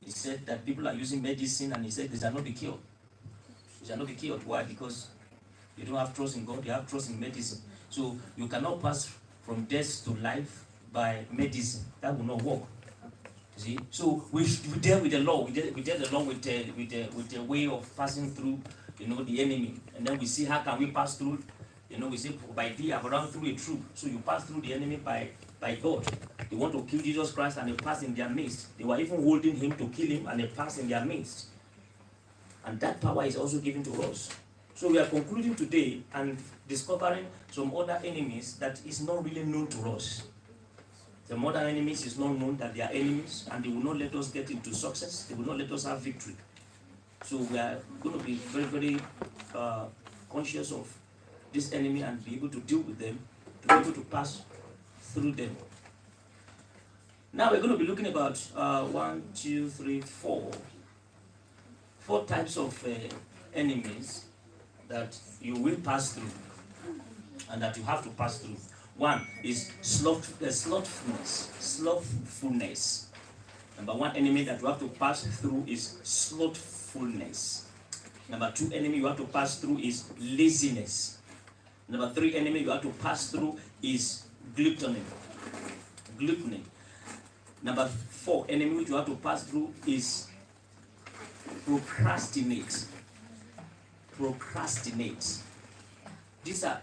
He said that people are using medicine, and he said they shall not be cured. They shall not be cured. Why? Because you don't have trust in God, you have trust in medicine. So you cannot pass from death to life by medicine. That will not work. See? So we deal with the law. We deal the law with the way of passing through, the enemy. And then we see how can we pass through. We say by thee I've run through a troop. So you pass through the enemy by God. They want to kill Jesus Christ, and they pass in their midst. They were even holding him to kill him, and they pass in their midst. And that power is also given to us. So we are concluding today and discovering some other enemies that is not really known to us. The modern enemies is not known that they are enemies, and they will not let us get into success. They will not let us have victory. So we are going to be very, very conscious of this enemy and be able to deal with them, to be able to pass through them. Now we're going to be looking about 4 types of enemies that you will pass through and that you have to pass through. One is slothfulness. Number 1 enemy that you have to pass through is slothfulness. Number 2 enemy you have to pass through is laziness. Number 3 enemy you have to pass through is gluttony. Number 4 enemy which you have to pass through is procrastinate. These are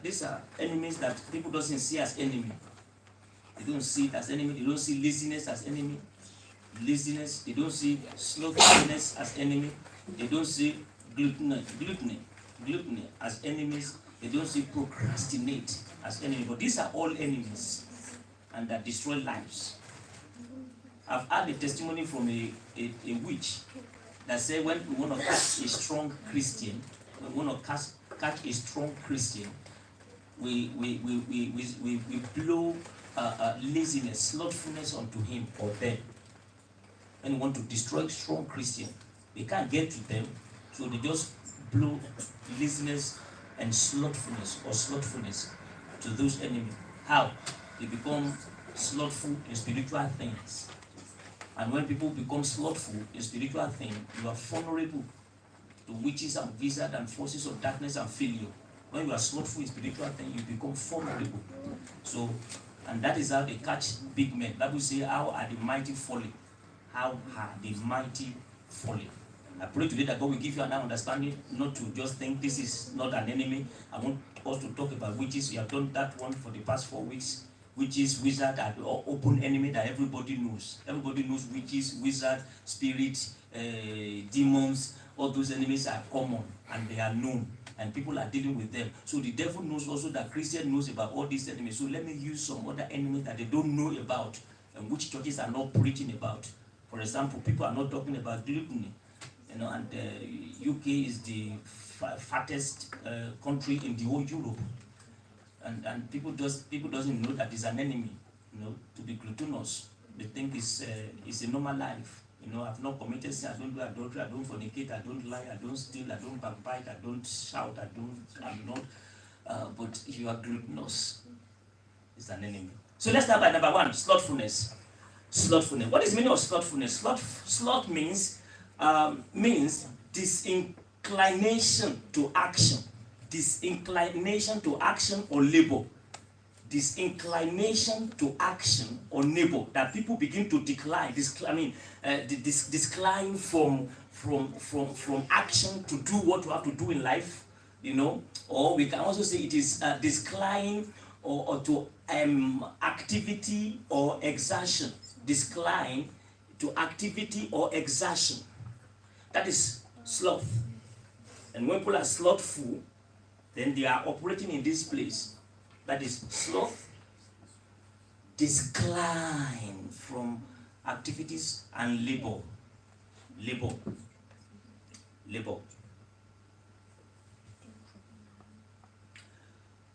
enemies that people doesn't see as enemy. They don't see it as enemy. They don't see laziness as enemy. They don't see slothfulness as enemy. They don't see gluttony as enemies. They don't see procrastinate as enemy. But these are all enemies, and that destroy lives. I've had a testimony from a witch that said when we want to catch a strong Christian, we blow laziness, slothfulness onto him or them. When we want to destroy strong Christian, they can't get to them, so they just blow laziness and slothfulness to those enemies. How? They become slothful in spiritual things. And when people become slothful in spiritual things, you are vulnerable to witches and wizards and forces of darkness and failure. When you are slothful in spiritual things, you become vulnerable. So, and that is how they catch big men. That will say, how are the mighty falling? How are the mighty falling? I pray today that God will give you an understanding, not to just think this is not an enemy. I want us to talk about witches. We have done that one for the past 4 weeks. Witches, wizard, are the open enemy that everybody knows. Everybody knows witches, wizard, spirits, demons. All those enemies are common and they are known, and people are dealing with them. So the devil knows also that Christian knows about all these enemies. So let me use some other enemies that they don't know about and which churches are not preaching about. For example, people are not talking about gluttony. And UK is the fattest country in the whole Europe. And people doesn't know that it's an enemy, to be gluttonous. They think it's a normal life. I've not committed sin, I don't do adultery, I don't fornicate, I don't lie, I don't steal, I don't backbite, I don't shout, I'm not. But if you are gluttonous, it's an enemy. So let's start by number 1, slothfulness. What is the meaning of slothfulness? Sloth means disinclination to action. Disinclination to action or labor. Disinclination to action or labor. That people begin to decline. Decline from action to do what you have to do in life. Or we can also say it is decline or to activity or exertion. Decline to activity or exertion. That is sloth. And when people are slothful, then they are operating in this place. That is sloth, decline from activities and labor.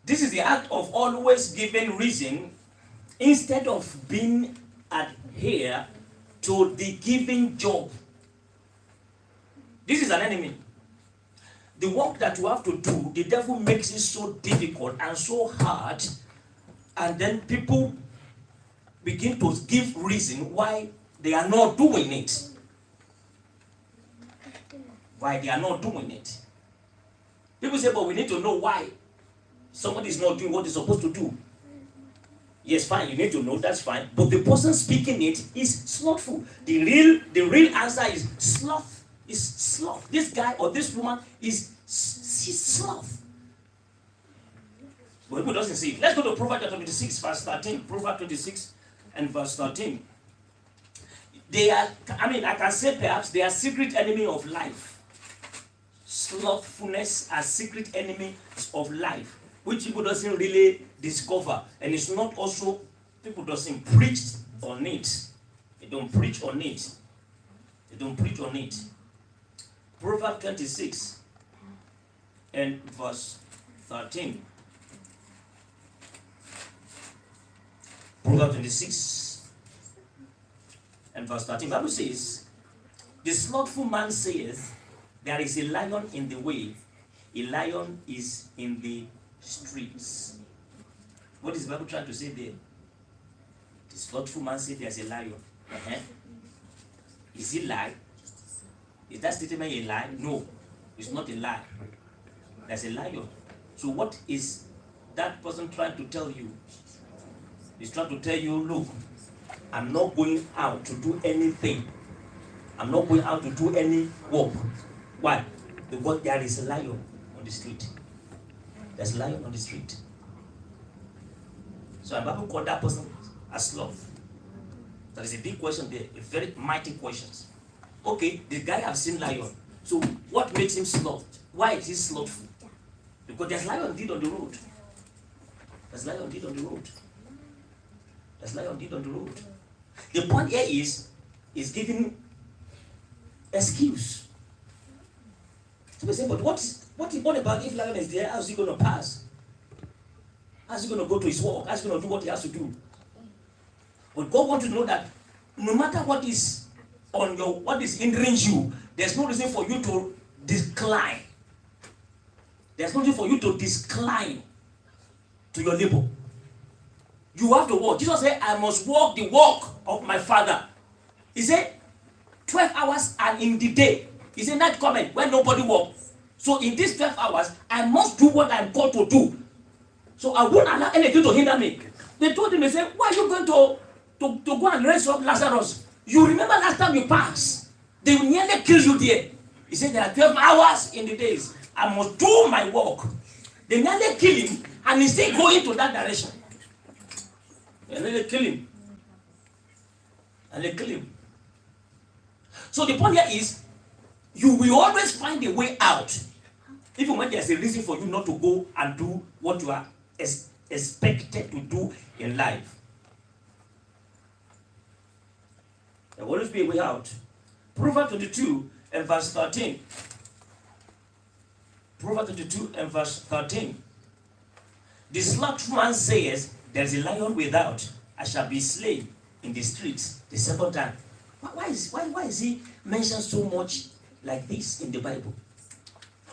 This is the act of always giving reason instead of being adhere to the given job. This is an enemy. The work that you have to do, the devil makes it so difficult and so hard, and then people begin to give reason why they are not doing it. why they are not doing it. People say, but we need to know why somebody is not doing what they're supposed to do. Yes, fine, you need to know, that's fine. But the person speaking it is slothful. The real answer is sloth. Is sloth. This guy or this woman is sloth. But people doesn't see it. Let's go to Proverbs 26, verse 13. Proverbs 26 and verse 13. They are, I can say perhaps they are secret enemy of life. Slothfulness are secret enemy of life, which people doesn't really discover. And it's not also, people doesn't preach on it. They don't preach on it. They don't preach on it. Proverbs 26 and verse 13. Proverbs 26 and verse 13. Bible says, the slothful man saith, there is a lion in the way, a lion is in the streets. What is the Bible trying to say there? The slothful man says there's a lion. Is it lie? Is that statement a lie? No, it's not a lie. There's a lion. So what is that person trying to tell you? He's trying to tell you, look, I'm not going out to do anything. I'm not going out to do any work. Why? Because there is a lion on the street. There's a lion on the street. So the Bible called that person a sloth. That is a big question there, a very mighty question. Okay, the guy has seen lion. So what makes him sloth? Why is he slothful? Because there's lion indeed on the road. There's lion indeed on the road. There's lion indeed on the road. The point here is giving excuse. So we say, but what about if lion is there? How's he going to pass? How's he going to go to his work? How's he going to do what he has to do? But God wants to know that no matter what is what is hindering you, there's no reason for you to decline. There's no reason for you to decline to your neighbor. You have to walk. Jesus said, I must walk the walk of my Father. He said, 12 hours and in the day. He said, night coming when nobody walks. So in these 12 hours, I must do what I'm called to do. So I won't allow anything to hinder me. They told him, they said, why are you going to go and raise up Lazarus? You remember last time you passed, they will nearly kill you there. He said, there are 12 hours in the days. I must do my work. They nearly kill him, and he's still going to that direction. They nearly kill him. And they kill him. So the point here is, you will always find a way out. Even when there's a reason for you not to go and do what you are expected to do in life. There will always be a way out. Proverbs 22 and verse 13. Proverbs 22 and verse 13. The slothful man says, there is a lion without, I shall be slain in the streets. The second time. Why is he mentioned so much like this in the Bible?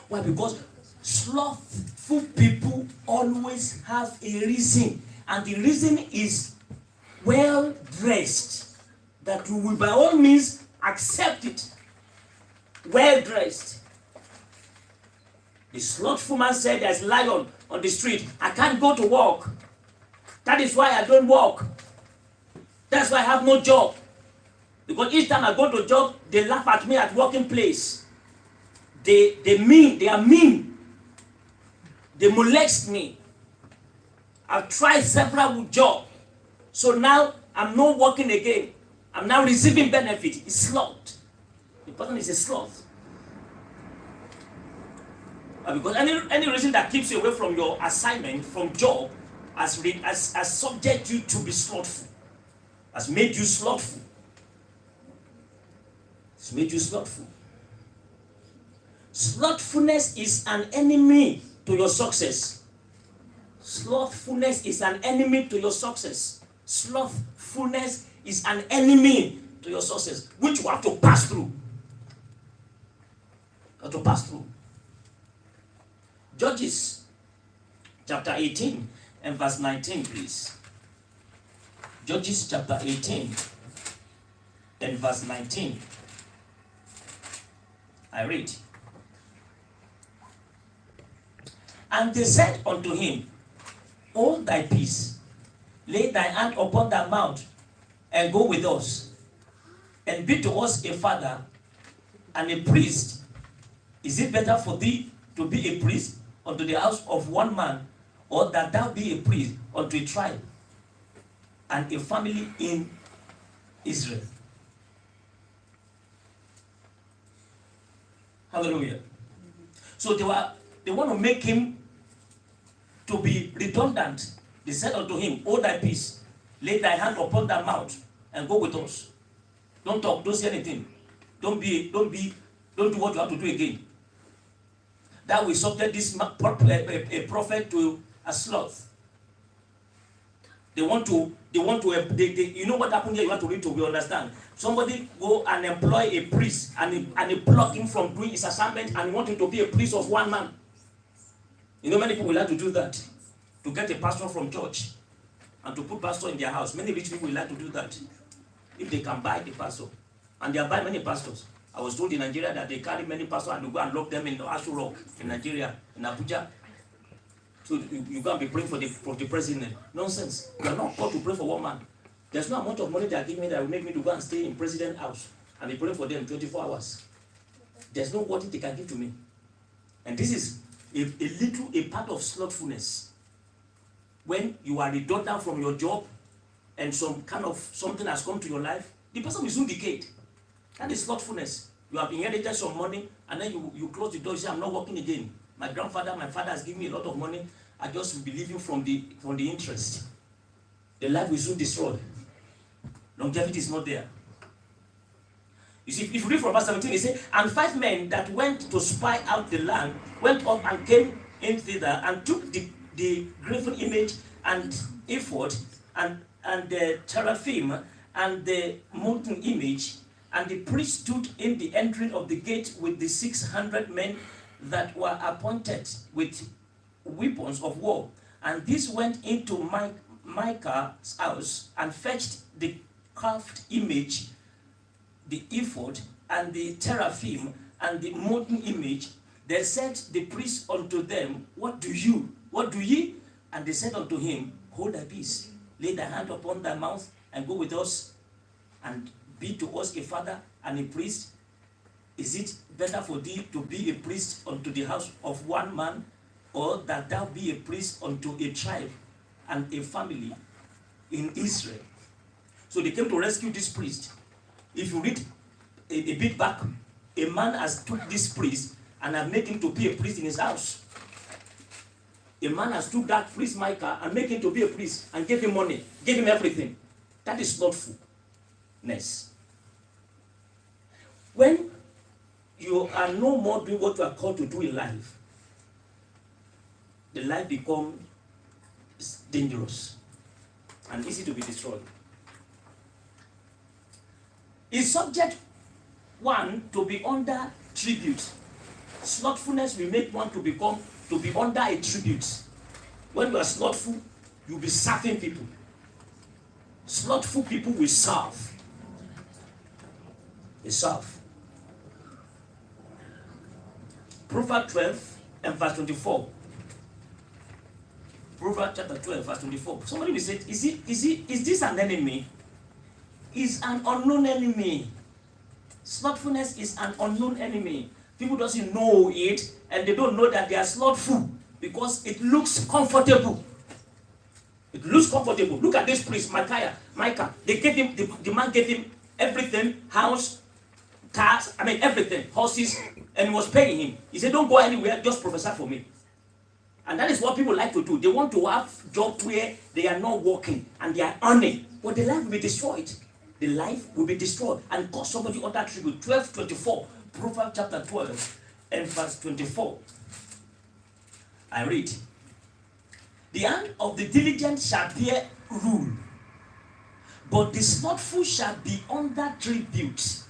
Why? Because slothful people always have a reason. And the reason is well dressed. That you will by all means accept it. Well dressed. The slothful man said, there's a lion on the street. I can't go to work. That is why I don't work. That's why I have no job. Because each time I go to job, they laugh at me at working place. They are mean. They molest me. I've tried several jobs. So now I'm not working again. I'm now receiving benefit. It's sloth. The person is a sloth. Because any reason that keeps you away from your assignment, from job, has subject you to be slothful. Has made you slothful. It's made you slothful. Slothfulness is an enemy to your success. Slothfulness is an enemy to your success. Slothfulness is an enemy to your success, which you have to pass through. You have to pass through. Judges chapter 18 and verse 19, please. Judges chapter 18 and verse 19. I read. And they said unto him, hold thy peace, lay thy hand upon thy mouth, and go with us, and be to us a father and a priest. Is it better for thee to be a priest unto the house of one man, or that thou be a priest unto a tribe and a family in Israel? Hallelujah. So they want to make him to be redundant. They said unto him, hold thy peace, lay thy hand upon thy mouth, and go with us. Don't talk, don't say anything. Don't do what you have to do again. That we subject this a prophet to a sloth. You know what happened here? You have to read to understand. Somebody go and employ a priest and they block him from doing his assignment, and want him to be a priest of one man. You know, many people will like to do that, to get a pastor from church and to put pastor in their house. Many rich people will like to do that if they can buy the pastor, and they are buying many pastors. I was told in Nigeria that they carry many pastors and they go and lock them in the Ashu Rock in Nigeria, in Abuja. So you can't be praying for the president. Nonsense. You are not called to pray for one man. There's no amount of money they are giving me that will make me to go and stay in president's house and be praying for them 24 hours. There's no what they can give to me. And this is a part of slothfulness. When you are redundant from your job and something has come to your life, the person will soon decay. That is slothfulness. You have inherited some money and then you close the door and say, I'm not working again. My father has given me a lot of money. I just will be living from the interest. The life will soon destroy. Longevity is not there. You see, if you read from verse 17, it says, and 5 men that went to spy out the land went up and came in thither and took the graven image and ephod and the teraphim and the molten image, and the priest stood in the entry of the gate with the 600 men that were appointed with weapons of war. And this went into Micah's house and fetched the carved image, the ephod, and the teraphim, and the molten image. They said the priest unto them, what do ye? And they said unto him, hold thy peace, lay thy hand upon thy mouth, and go with us, and be to us a father and a priest. Is it better for thee to be a priest unto the house of one man, or that thou be a priest unto a tribe and a family in Israel? So they came to rescue this priest. If you read a bit back, a man has took this priest and have made him to be a priest in his house. A man has took that priest Micah and made him to be a priest and gave him money, gave him everything. That is slothfulness. When you are no more doing what you are called to do in life, the life becomes dangerous and easy to be destroyed. Is subject one to be under tribute. Slothfulness will make one to be under a tribute. When you are slothful, you'll be serving people. Slothful people will serve. They serve. Proverbs 12 and verse 24. Proverbs chapter 12, verse 24. Somebody will say, is this an enemy? Is an unknown enemy. Slothfulness is an unknown enemy. People doesn't know it, and they don't know that they are slothful because it looks comfortable. It looks comfortable. Look at this priest, Micah. They gave him, the man gave him everything, house, cars, everything, horses, and he was paying him. He said, don't go anywhere, just prophesy for me. And that is what people like to do. They want to have jobs where they are not working and they are earning, but the life will be destroyed. The life will be destroyed and cause somebody under tribute. 12:24, Proverbs chapter 12 and verse 24. I read, the hand of the diligent shall bear rule, but the slothful shall be under tribute.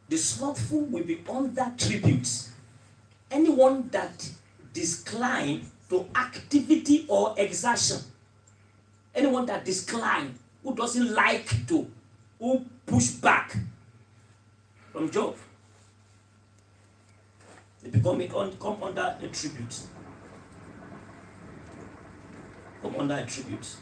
The slothful will be under tribute. Anyone that decline to activity or exertion, anyone that decline, who doesn't like to, who push back from job, they come under a tribute. come under attributes.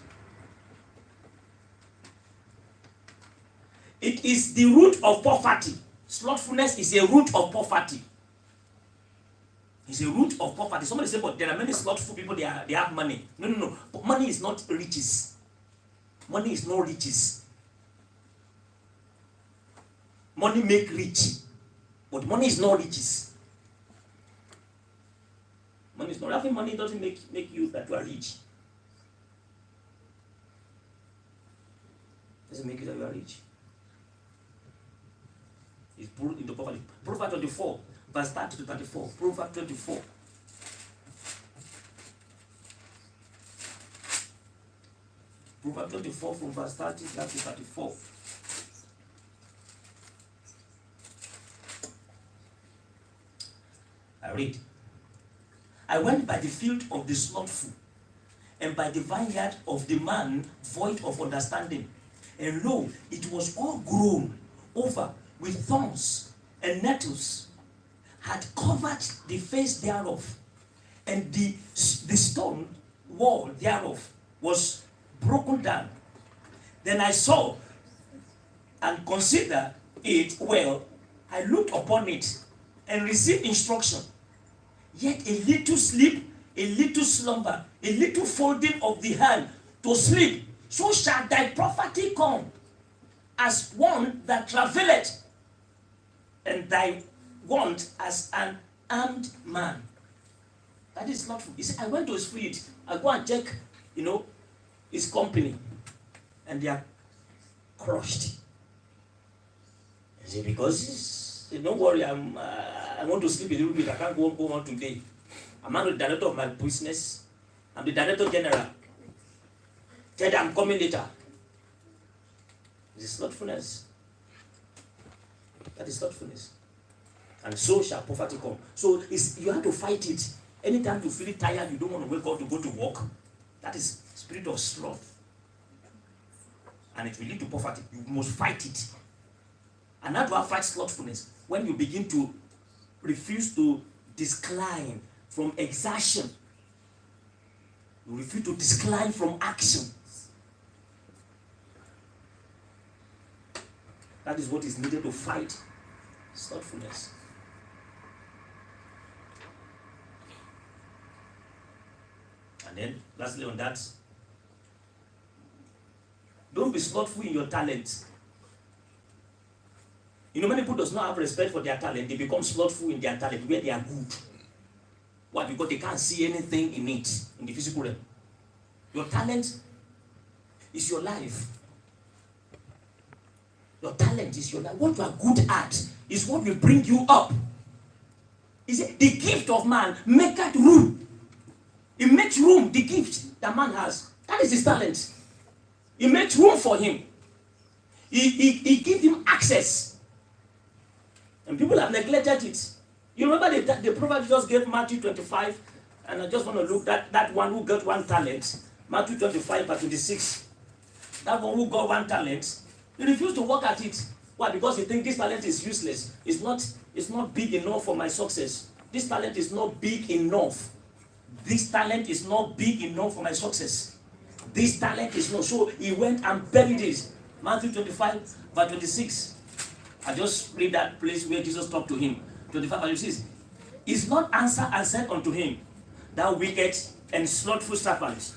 It is the root of poverty. Slothfulness is a root of poverty. It's a root of poverty. Somebody say, but there are many slothful people, they have money. No. But money is not riches. Money is not riches. Money make rich. But money is not riches. Money is not. Having money doesn't make you that you are rich. Doesn't make you that you are rich. It's put into poverty. Proverbs 24, verse 30 to 34. Proverbs 24. Proverbs 24 from verse 30 to 34. I read. I went by the field of the slothful, and by the vineyard of the man void of understanding. And lo, it was all grown over with thorns and nettles, had covered the face thereof, and the stone wall thereof was broken down. Then I saw and considered it well. I looked upon it and received instruction. Yet a little sleep, a little slumber, a little folding of the hand to sleep, so shall thy poverty come, as one that travelleth, and thy want as an armed man. That is not. He said, I went to his field. I go and check, his company, and they are crushed. He said, because don't worry, I want to sleep a little bit. I can't go on today. I'm not the director of my business. I'm the director general. Said I'm coming later. This is slothfulness. That is slothfulness. And so shall poverty come. So you have to fight it. Anytime you feel tired, you don't want to wake up to go to work. That is spirit of sloth. And it will lead to poverty. You must fight it. And how do I fight slothfulness? When you begin to refuse to decline from exertion. You refuse to decline from action. That is what is needed to fight slothfulness. And then, lastly on that, don't be slothful in your talent. Many people does not have respect for their talent. They become slothful in their talent where they are good. Why? Because they can't see anything in it, in the physical realm. Your talent is your life. Your talent is your life. What you are good at is what will bring you up. He said, the gift of man maketh room. It makes room, the gift that man has. That is his talent. It makes room for him. He gives him access. And people have neglected it. You remember the prophet just gave Matthew 25, and I just want to look at that one who got one talent. Matthew 25 verse 26. That one who got one talent, he refused to work at it. Why? Because he thinks this talent is useless. It's not big enough for my success. This talent is not big enough. This talent is not big enough for my success. This talent is not. So he went and buried it. Matthew 25 verse 26. I just read that place where Jesus talked to him. 25 verse 26. Is not answer and said unto him, thou wicked and slothful servant,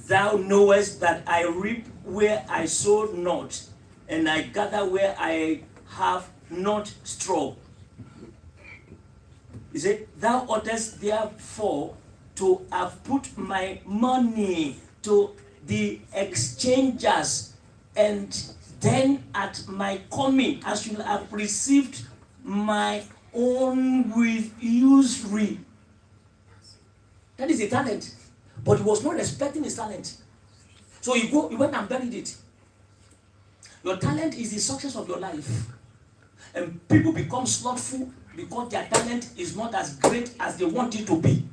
thou knowest that I reap where I sowed not, and I gather where I have not straw. He said, thou oughtest therefore to have put my money to the exchangers, and then at my coming I should have received my own with usury. That is a talent. But he was not respecting his talent. So he went and buried it. Your talent is the success of your life. And people become slothful because their talent is not as great as they want it to be.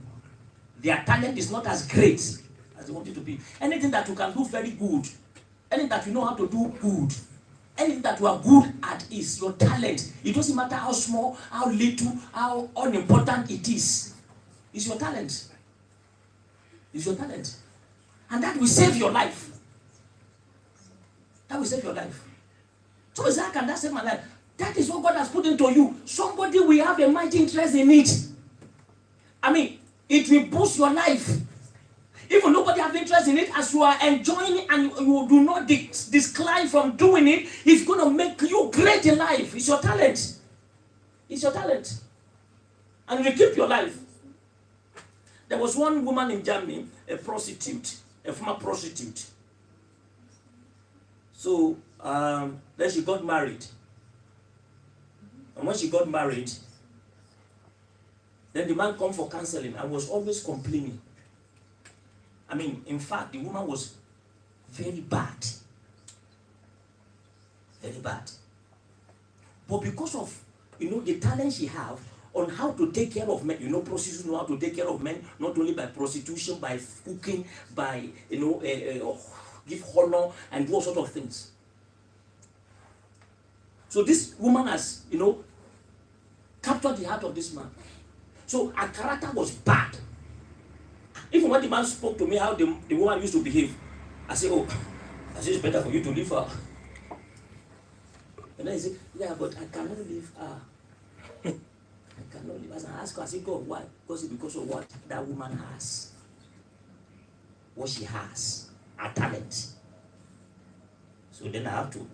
Their talent is not as great as they want it to be. Anything that you can do very good, anything that you know how to do good, anything that you are good at is your talent. It doesn't matter how small, how little, how unimportant it is. It's your talent. It's your talent. And that will save your life. That will save your life. So is that can that save my life? That is what God has put into you. Somebody will have a mighty interest in it. I mean, it will boost your life. Even nobody have interest in it, as you are enjoying it and you do not decline from doing it, it's going to make you great in life. It's your talent. It's your talent. And it will keep your life. There was one woman in Germany, a prostitute, a former prostitute. So then she got married. And when she got married, then the man come for counseling and was always complaining. I mean, in fact, the woman was very bad. Very bad. But because of, the talent she have on how to take care of men, prostitutes know how to take care of men, not only by prostitution, by cooking, by, give honor and do all sorts of things. So this woman has, captured the heart of this man. So her character was bad. Even when the man spoke to me how the woman used to behave, I said, it's better for you to leave her. And then he said, yeah, but I cannot leave her. I cannot leave her. As I asked her, I said, God, why? Because of what that woman has. What she has. Her talent. So then I have to,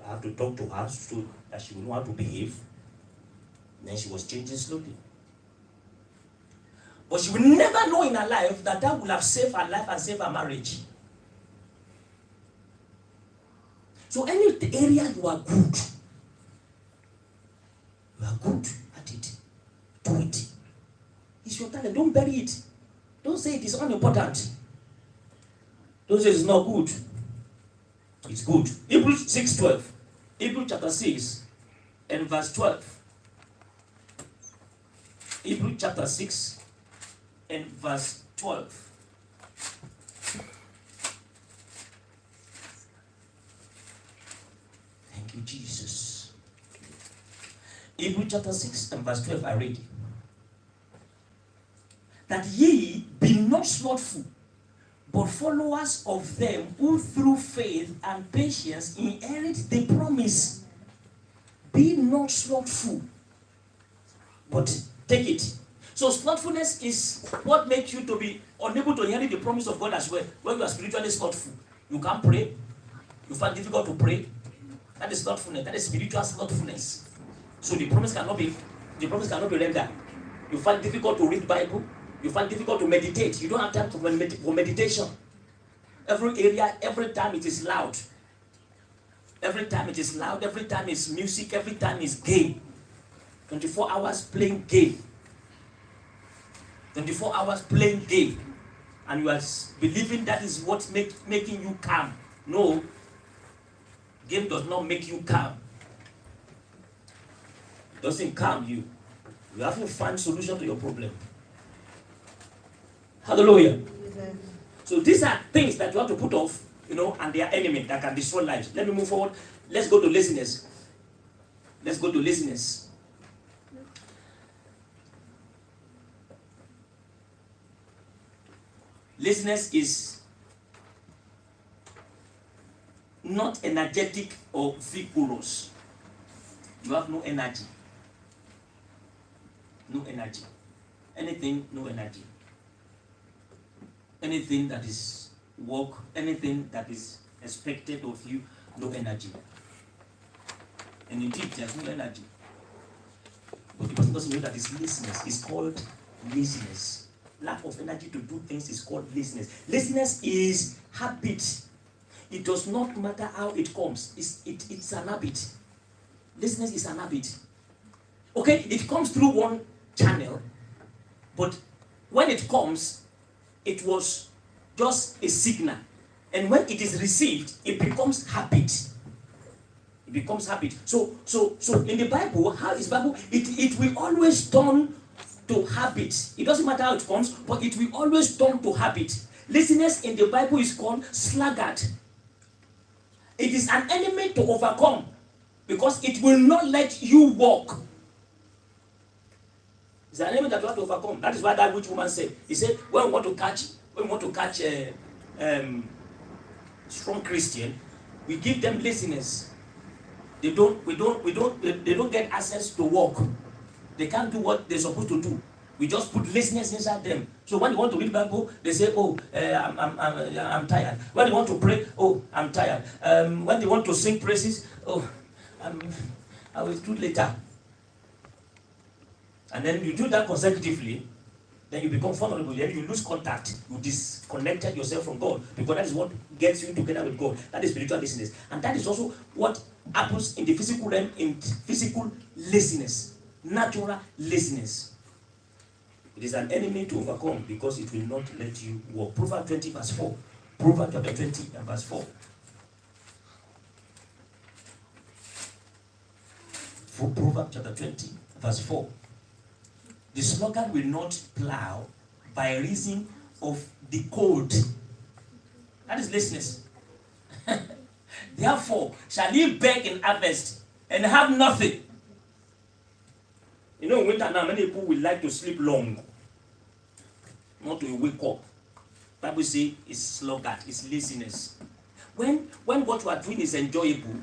I have to talk to her so that she will know how to behave. And then she was changing slowly. But she will never know in her life that that will have saved her life and saved her marriage. So any area you are good at it. Do it. It's your talent. Don't bury it. Don't say it is unimportant. Don't say it's not good. It's good. Hebrews 6:12. Hebrews chapter 6 and verse 12. Hebrews chapter 6 and verse 12. Thank you, Jesus. Hebrews chapter 6 and verse 12, I read. That ye be not slothful, but followers of them who through faith and patience inherit the promise. Be not slothful, but take it. So slothfulness is what makes you to be unable to inherit the promise of God as well. When you are spiritually slothful, you can't pray. You find it difficult to pray. That is slothfulness. That is spiritual slothfulness. So the promise cannot be rendered. You find it difficult to read Bible. You find it difficult to meditate. You don't have time for meditation. Every area, every time it is loud. Every time it is loud. Every time it's music. Every time it's game. 24 hours playing game. 24 hours playing game. And you are believing that is what making you calm. No. Game does not make you calm. It doesn't calm you. You have to find solution to your problem. Hallelujah. Yes. So these are things that you have to put off, and they are enemy that can destroy lives. Let me move forward. Let's go to laziness. Let's go to laziness. Laziness is not energetic or vigorous. You have no energy. No energy. Anything, no energy. Anything that is work, anything that is expected of you, no energy. And indeed, there's no energy. But the person doesn't know that it's laziness. It's called laziness. Lack of energy to do things is called laziness. Laziness is habit. It does not matter how it comes. It's an habit. Laziness is an habit. Okay, it comes through one channel, but when it comes, it was just a signal. And when it is received, it becomes habit. It becomes habit. So in the Bible, how is Bible? It will always turn to habit. It doesn't matter how it comes, but it will always turn to habit. Laziness in the Bible is called sluggard. It is an enemy to overcome because it will not let you walk. It's an enemy that you have to overcome. That is why that rich woman said. He said, when we want to catch when we want to catch a strong Christian, we give them laziness. They don't get access to work. They can't do what they're supposed to do. We just put laziness inside them. So when they want to read the Bible, they say, "Oh, I'm tired." When they want to pray, "Oh, I'm tired." When they want to sing praises, "Oh, I will do later." And then you do that consecutively, then you become vulnerable. Then you lose contact. You disconnected yourself from God, because that is what gets you together with God. That is spiritual laziness, and that is also what happens in the physical realm, in physical laziness, natural laziness. It is an enemy to overcome, because it will not let you walk. Proverbs 20 verse 4. Proverbs chapter 20 and verse 4. For Proverbs chapter 20 verse 4. The sluggard will not plow by reason of the cold. That is laziness. Therefore shall he beg in harvest and have nothing. You know, in winter now, many people will like to sleep long, not to wake up. Bible says it's sluggard, it's laziness. When what you are doing is enjoyable,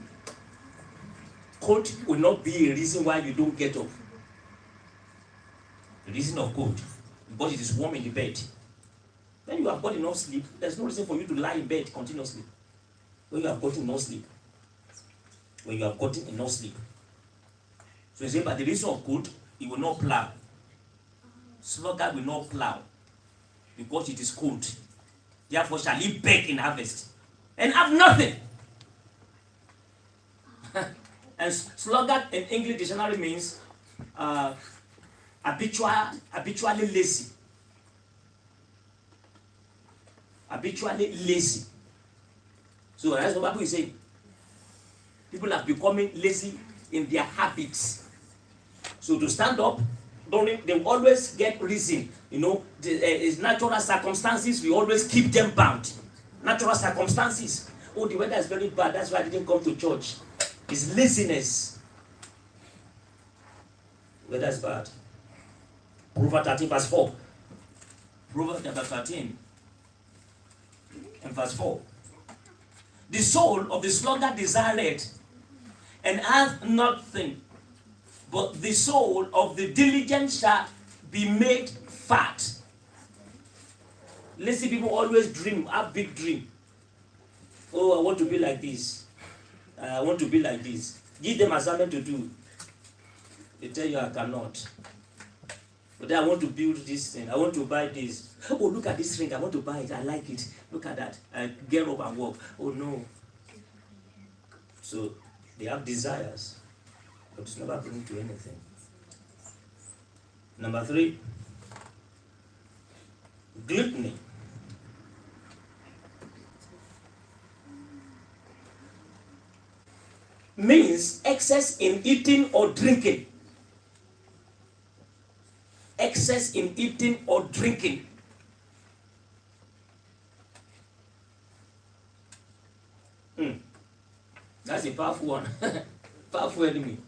cold will not be a reason why you don't get up. The reason of cold, because it is warm in the bed. When you have got enough sleep, there's no reason for you to lie in bed continuously. When you have gotten enough sleep. When you have gotten enough sleep. So you say, by the reason of cold, he will not plow. Sluggard will not plow, because it is cold. Therefore shall he beg in harvest and have nothing. And sluggard in English dictionary means habitually lazy. Habitually lazy. So that's what the Bible is saying. People are becoming lazy in their habits. So to stand up, they always get reason. You know, it's natural circumstances, we always keep them bound. Natural circumstances. Oh, the weather is very bad, that's why I didn't come to church. It's laziness. Weather is bad. Proverbs 13 verse 4. Proverbs chapter 13 and verse 4. The soul of the sluggard desireth and hath nothing, but the soul of the diligent shall be made fat. Lazy people always dream, have big dream. Oh, I want to be like this. I want to be like this. Give them assignment to do. They tell you I cannot. But then I want to build this thing. I want to buy this. Oh, look at this ring. I want to buy it. I like it. Look at that. I get up and walk. Oh no. So they have desires, but it's never bringing to anything. Number 3, gluttony. Means excess in eating or drinking. Excess in eating or drinking. That's a powerful one. Powerful enemy.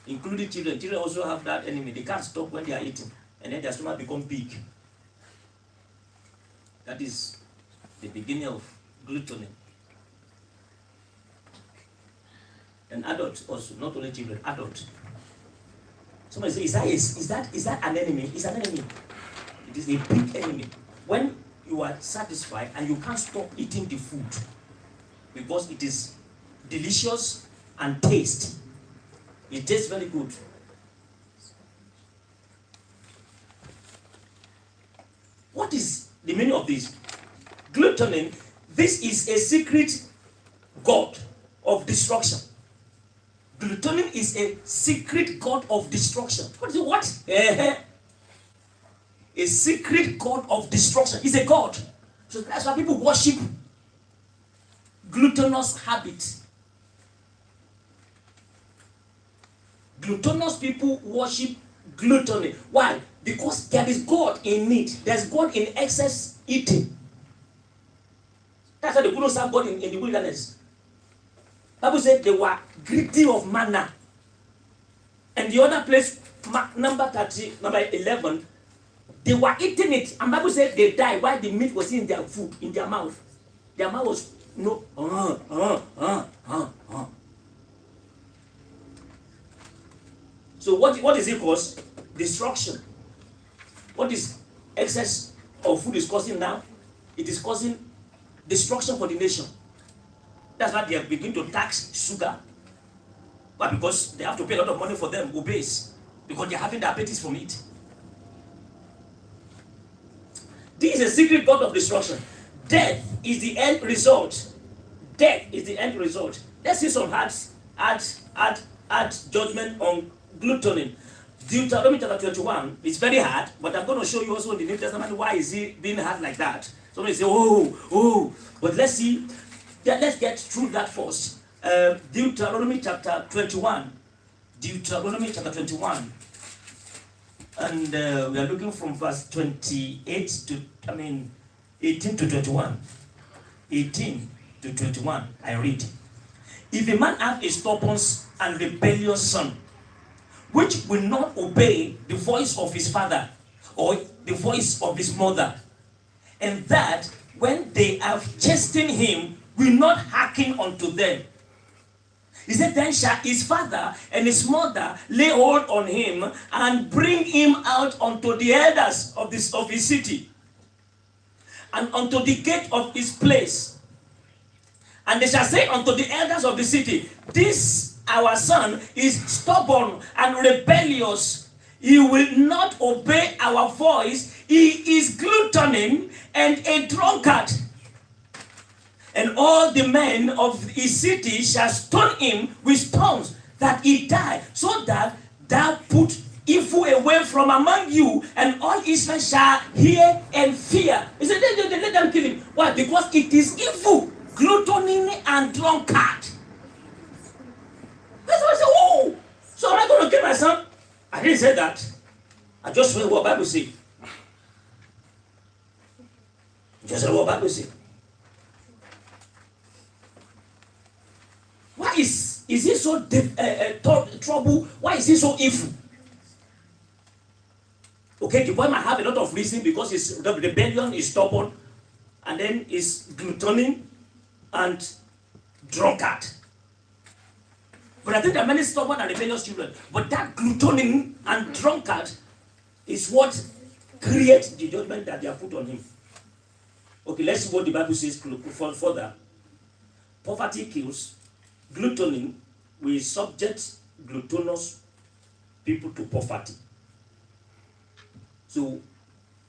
Including children. Children also have that enemy. They can't stop when they are eating. And then their stomach becomes big. That is the beginning of gluttony. And adults also, not only children, adults. Somebody says, is that an enemy? It's an enemy. It is a big enemy. When you are satisfied and you can't stop eating the food because it is delicious and taste. It tastes very good. What is the meaning of this? Gluttony, this is a secret god of destruction. Gluttony is a secret god of destruction. What is it? What? A secret god of destruction. It's a god. So that's why people worship gluttonous habits. Gluttonous people worship gluttony. Why? Because there is God in need. There's God in excess eating. That's why they couldn't serve God in the wilderness. Bible said they were greedy of manna. And the other place, number 11, They were eating it, and Bible said they died while the meat was in their food, in their mouth. Their mouth was So what is it cause? Destruction. What is excess of food is causing now? It is causing destruction for the nation. That's why they have begun to tax sugar. Why? Because they have to pay a lot of money for them, obese, because they're having diabetes from it. This is a secret god of destruction. Death is the end result. Death is the end result. Let's see some hard judgment on gluttony. Deuteronomy chapter 21, it's very hard, but I'm going to show you also in the New Testament why is it being hard like that. Somebody say, but let's see. Let's get through that first. Deuteronomy chapter 21. Deuteronomy chapter 21. And we are looking from verse 28 to, 18 to 21. 18 to 21, I read. If a man have a stubborn and rebellious son, which will not obey the voice of his father or the voice of his mother, and that when they have chastened him, will not hearken unto them. He said, then shall his father and his mother lay hold on him and bring him out unto the elders of his city and unto the gate of his place. And they shall say unto the elders of the city, this our son is stubborn and rebellious. He will not obey our voice. He is gluttonous and a drunkard. And all the men of his city shall stone him with stones, that he die, so that thou put evil away from among you, and all Israel shall hear and fear. He said, let them kill him. Why? Because it is evil, gluttony and drunkard. That's why I said, so am I going to kill my son? I didn't say that. I just read what Bible says. Just read what Bible says. Why is he so trouble? Why is he so evil? Okay, the boy might have a lot of reason because his rebellion is stubborn, and then is gluttony and drunkard. But I think there are many stubborn and rebellious children. But that gluttony and drunkard is what creates the judgment that they are put on him. Okay, let's see what the Bible says further. Poverty kills. Gluttony will subject gluttonous people to poverty. So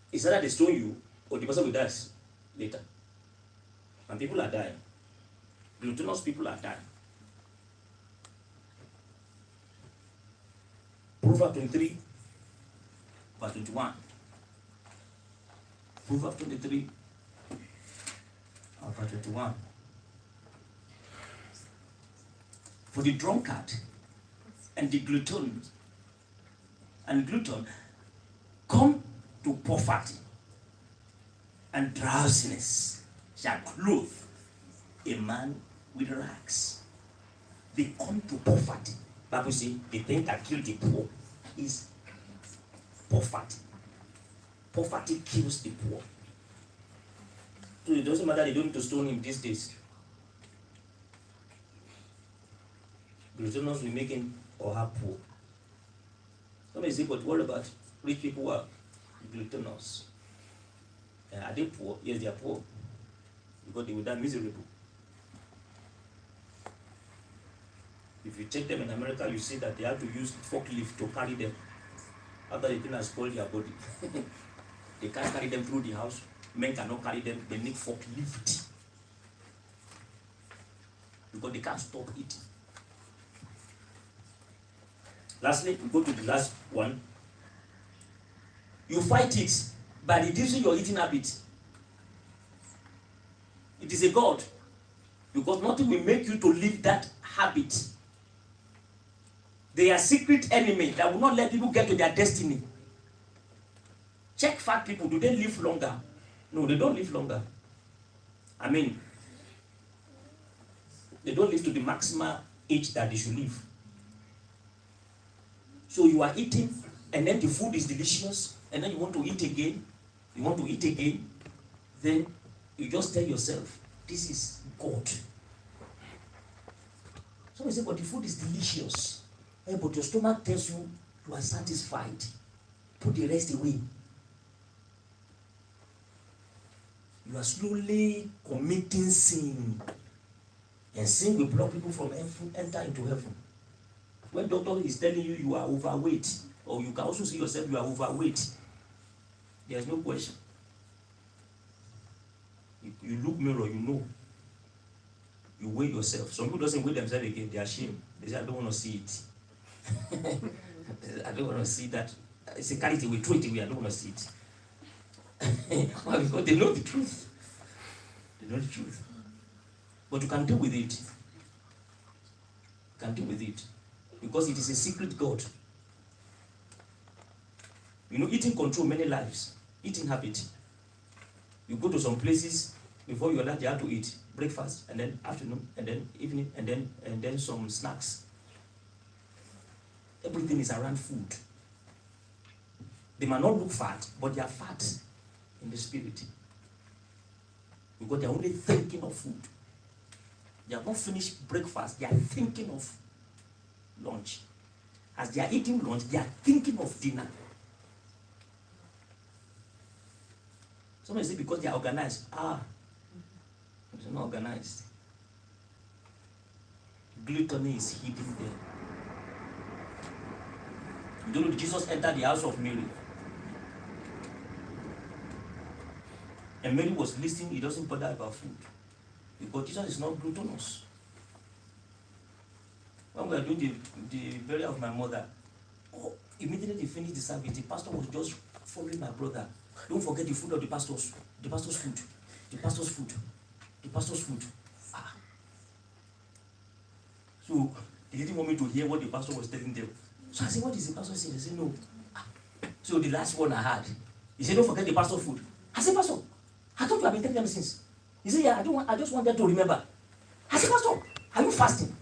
it's either they stone you or the person will die later. And people are dying. Gluttonous people are dying. Proverbs 23, verse 21. Proverbs 23, verse 21. For the drunkard and the glutton come to poverty, and drowsiness shall clothe a man with rags. They come to poverty. Bible says the thing that kills the poor is poverty. Poverty kills the poor. So it doesn't matter, they don't need to stone him these days. Gluttonous will make him or her poor. Somebody say, but what about rich people who are gluttonous? Are they poor? Yes, they are poor. Because they will die miserable. If you check them in America, you see that they have to use forklift to carry them. After the thing has spoiled their body. They can't carry them through the house. Men cannot carry them. They need forklift. Because they can't stop eating. Lastly, we go to the last one. You fight it by reducing your eating habit. It is a God. Because nothing will make you to leave that habit. They are secret enemy that will not let people get to their destiny. Check fat people. Do they live longer? No, they don't live longer. They don't live to the maximum age that they should live. So you are eating, and then the food is delicious, and then you want to eat again, then you just tell yourself, this is God. Somebody say, but the food is delicious. But your stomach tells you you are satisfied. Put the rest away. You are slowly committing sin. And sin will block people from enter into heaven. When doctor is telling you you are overweight, or you can also see yourself you are overweight, there is no question. You look mirror, you know. You weigh yourself. Some people doesn't weigh themselves again, they are ashamed. They say, I don't want to see it. I don't want to see that. It's a carry it away, throw it away, I don't want to see it. Why? Because they know the truth. They know the truth. But you can deal with it. You can deal with it. Because it is a secret God. You know, eating control many lives. Eating habit. You go to some places, before you are allowed, you have to eat breakfast, and then afternoon, and then evening, and then some snacks. Everything is around food. They might not look fat, but they are fat in the spirit. Because they are only thinking of food. They have not finished breakfast, they are thinking of lunch. As they are eating lunch, they are thinking of dinner. Somebody say because they are organized. It's not organized. Gluttony is hidden there. You don't know, Jesus entered the house of Mary. And Mary was listening, he doesn't bother about food. Because Jesus is not gluttonous. When we were doing the burial of my mother, immediately finished the service, the pastor was just following my brother. Don't forget the food of the pastor's food. The pastor's food. The pastor's food. So they didn't want me to hear what the pastor was telling them. So I said, what is the pastor saying? They said, no. So the last one I had, he said, don't forget the pastor's food. I said, Pastor, I thought you have been telling them since. He said, yeah, I just want them to remember. I said, Pastor, are you fasting?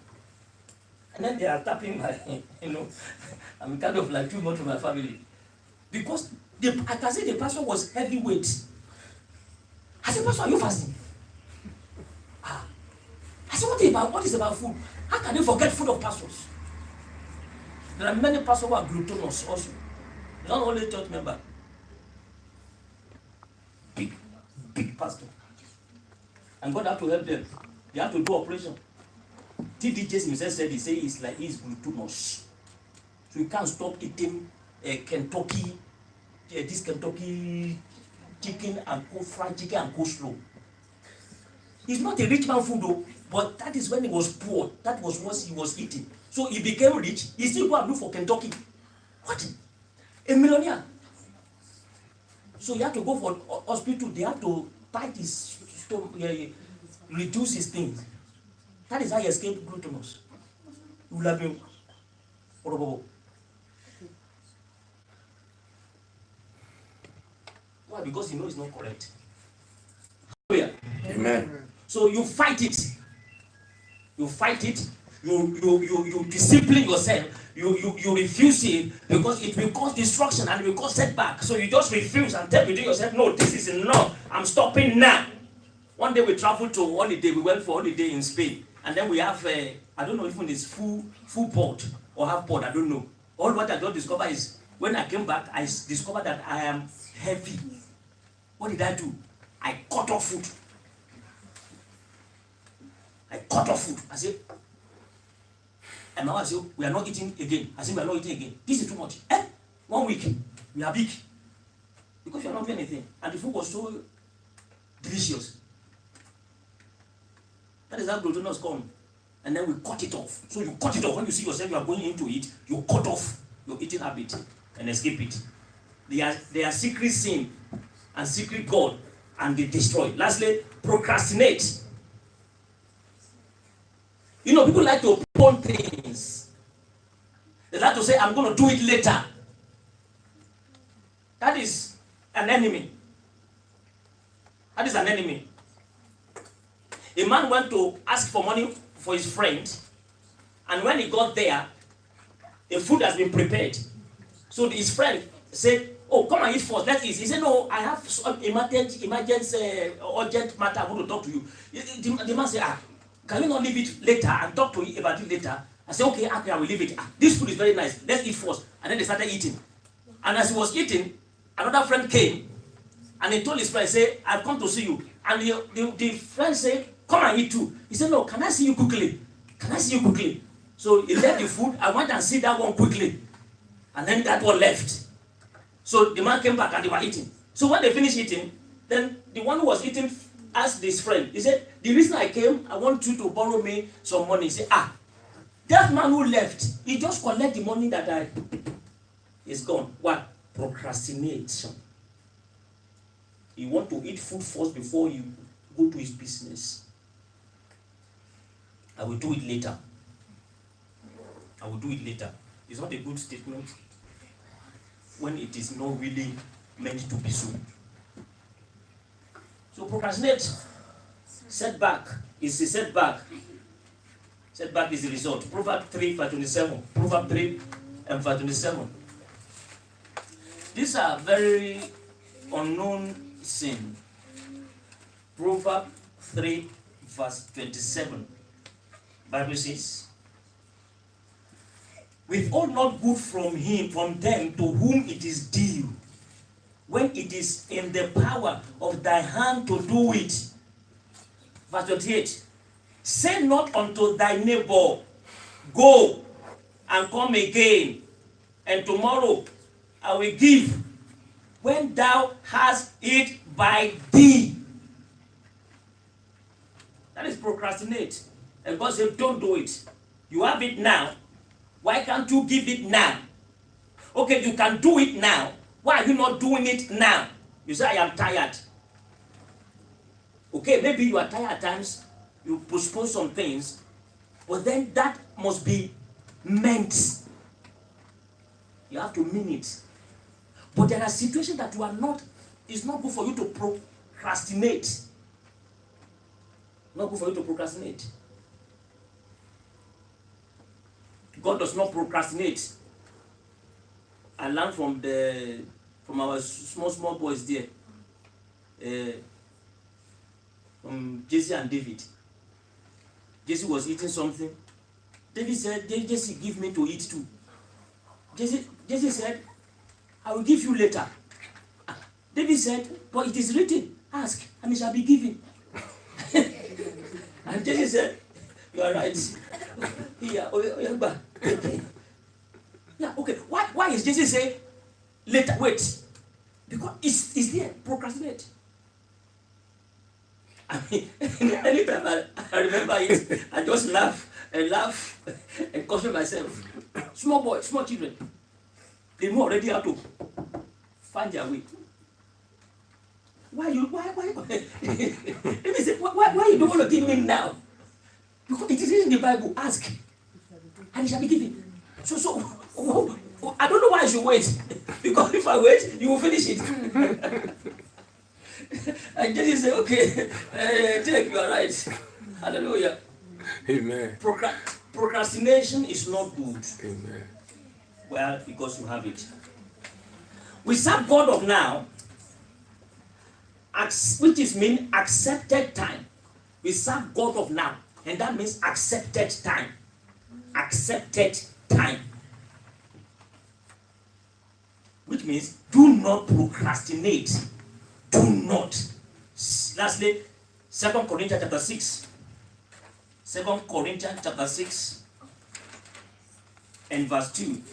And then they are tapping my, I'm kind of like too much of my family. Because I can say the pastor was heavyweight. I said, Pastor, are you fasting? I said, what is about food? How can they forget food of pastors? There are many pastors who are gluttonous also. Not only church member. Big pastor. And God have to help them. They have to do operation. TD Jason himself said, he's gluttonous. So you can't stop eating Kentucky, this Kentucky chicken and fried chicken and coleslaw. It's not a rich man food though, but that is when he was poor. That was what he was eating. So he became rich. He still go and look for Kentucky. What? A millionaire. So he had to go for hospital. They have to tight his stomach, reduce his things. That is how he escaped gluttonous. You will have been horrible. Why? Because he knows it's not correct. Amen. So you fight it. You fight it. You discipline yourself. You refuse it because it will cause destruction and it will cause setback. So you just refuse and tell yourself, no, this is enough. I'm stopping now. One day we traveled to holiday. We went for holiday in Spain, and then we have I don't know if it's full pot or half pot. I don't know. All what I just discovered is when I came back, I discovered that I am heavy. What did I do? I cut off food. I said, and now I said, we are not eating again. I said, we are not eating again. This is too much. 1 week, we are big. Because you are not doing anything. And the food was so delicious. That is how gluttonous come. And then we cut it off. So you cut it off. When you see yourself, you are going into it, you cut off your eating habit and escape it. They are secret sin and secret God, and they destroy. Lastly, procrastinate. People like to postpone things. They like to say, I'm going to do it later. That is an enemy. That is an enemy. A man went to ask for money for his friend, and when he got there, the food has been prepared. So his friend said, Oh, come and eat first. That is. He said, no, I have some emergency, urgent matter. I want to talk to you. The man said, can you not leave it later and talk to you about it later? I said, okay, I will leave it. This food is very nice. Let's eat first. And then they started eating. And as he was eating, another friend came and he told his friend, say, I've come to see you. And the friend said, come and eat too. He said, no, can I see you quickly? Can I see you quickly? So he left the food. I went and see that one quickly. And then that one left. So the man came back and they were eating. So when they finished eating, then the one who was eating asked this friend, he said, the reason I came, I want you to borrow me some money. He said, that man who left, he just collect the money that is gone. What? Procrastination. You want to eat food first before you go to his business. I will do it later. I will do it later. It's not a good statement when it is not really meant to be so. So procrastinate. Setback is a setback. Setback is the result. Proverbs 3 verse 27. Proverbs 3 and verse 27. These are very unknown sin. Proverbs 3 verse 27. Bible says, withhold not good from them to whom it is due, when it is in the power of thy hand to do it. Verse 28. Say not unto thy neighbor, go and come again, and tomorrow I will give, when thou hast it by thee. That is procrastinate. And God said, don't do it. You have it now. Why can't you give it now? Okay, you can do it now. Why are you not doing it now? You say, I am tired. Okay, maybe you are tired at times. You postpone some things. But then that must be meant. You have to mean it. But there are situations that you are not, it's not good for you to procrastinate. Not good for you to procrastinate. God does not procrastinate. I learned from our small boys there, from Jesse and David. Jesse was eating something. David said, Jesse, give me to eat too. Jesse said, I will give you later. David said, but it is written, ask and it shall be given. And Jesse said, you are right. Yeah, yeah, okay. Why is Jesse saying later? Wait. Because it's there. Procrastinate. I mean, anytime I remember it, I just laugh and caution myself. Small boys, small children, they know already how to find their way. Why? Let me say, why you don't want to give me now? Because it is in the Bible. Ask, and it shall be given. So I don't know why I should wait. Because if I wait, you will finish it. And Jesus said, okay, take, you are right. Hallelujah. Amen. Procrastination is not good. Amen. Well, because you have it. We serve God of now, which is mean accepted time. We serve God of now, and that means accepted time. Accepted time. Which means do not procrastinate. Do not. Lastly, 2 Corinthians chapter 6. 2 Corinthians chapter 6 and verse 2.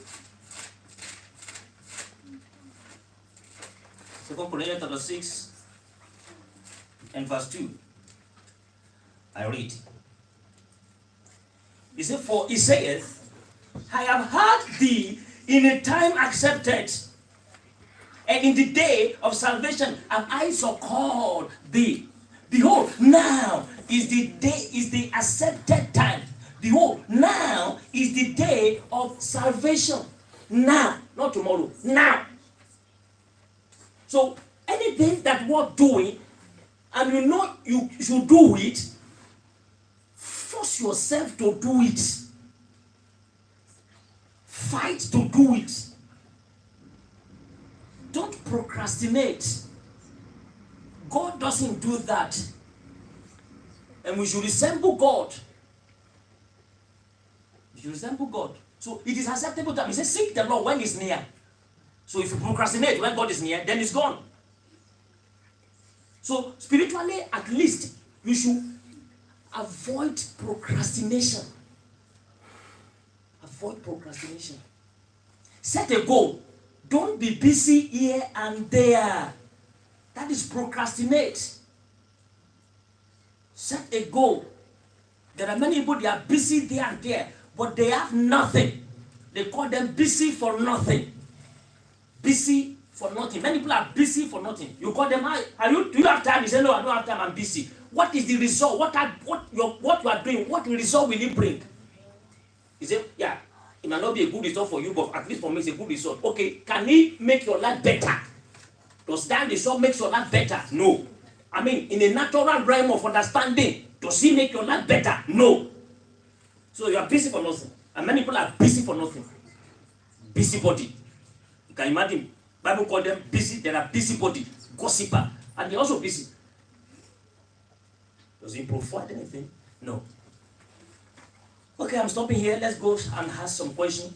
2 Corinthians chapter 6 and verse 2. I read. He said, for he saith, I have heard thee in a time accepted, and in the day of salvation have I succored thee. Behold, now is the day, is the accepted time. Behold, now is the day of salvation. Now, not tomorrow, now. So anything that we're doing, and you know you should do it, force yourself to do it. Fight to do it. Don't procrastinate. God doesn't do that. And we should resemble God. We should resemble God. So it is acceptable time. He says, seek the Lord when he's near. So if you procrastinate when God is near, then it's gone. So spiritually, at least, you should avoid procrastination. Avoid procrastination. Set a goal. Don't be busy here and there. That is procrastinate. Set a goal. There are many people, they are busy there and there, but they have nothing. They call them busy for nothing. Busy for nothing. Many people are busy for nothing. You call them, do you have time? You say, no, I don't have time, I'm busy. What is the result? What you are doing, what result will it bring? You say, yeah, it might not be a good result for you, but at least for me, it's a good result. Okay, can it make your life better? Does that result make your life better? No. I mean, in a natural realm of understanding, does it make your life better? No. So you are busy for nothing. And many people are busy for nothing. Busybody. You can imagine, Bible call them busy, they are busybody, gossiper, and they're also busy. Does it provide anything? No. Okay, I'm stopping here. Let's go and ask some questions.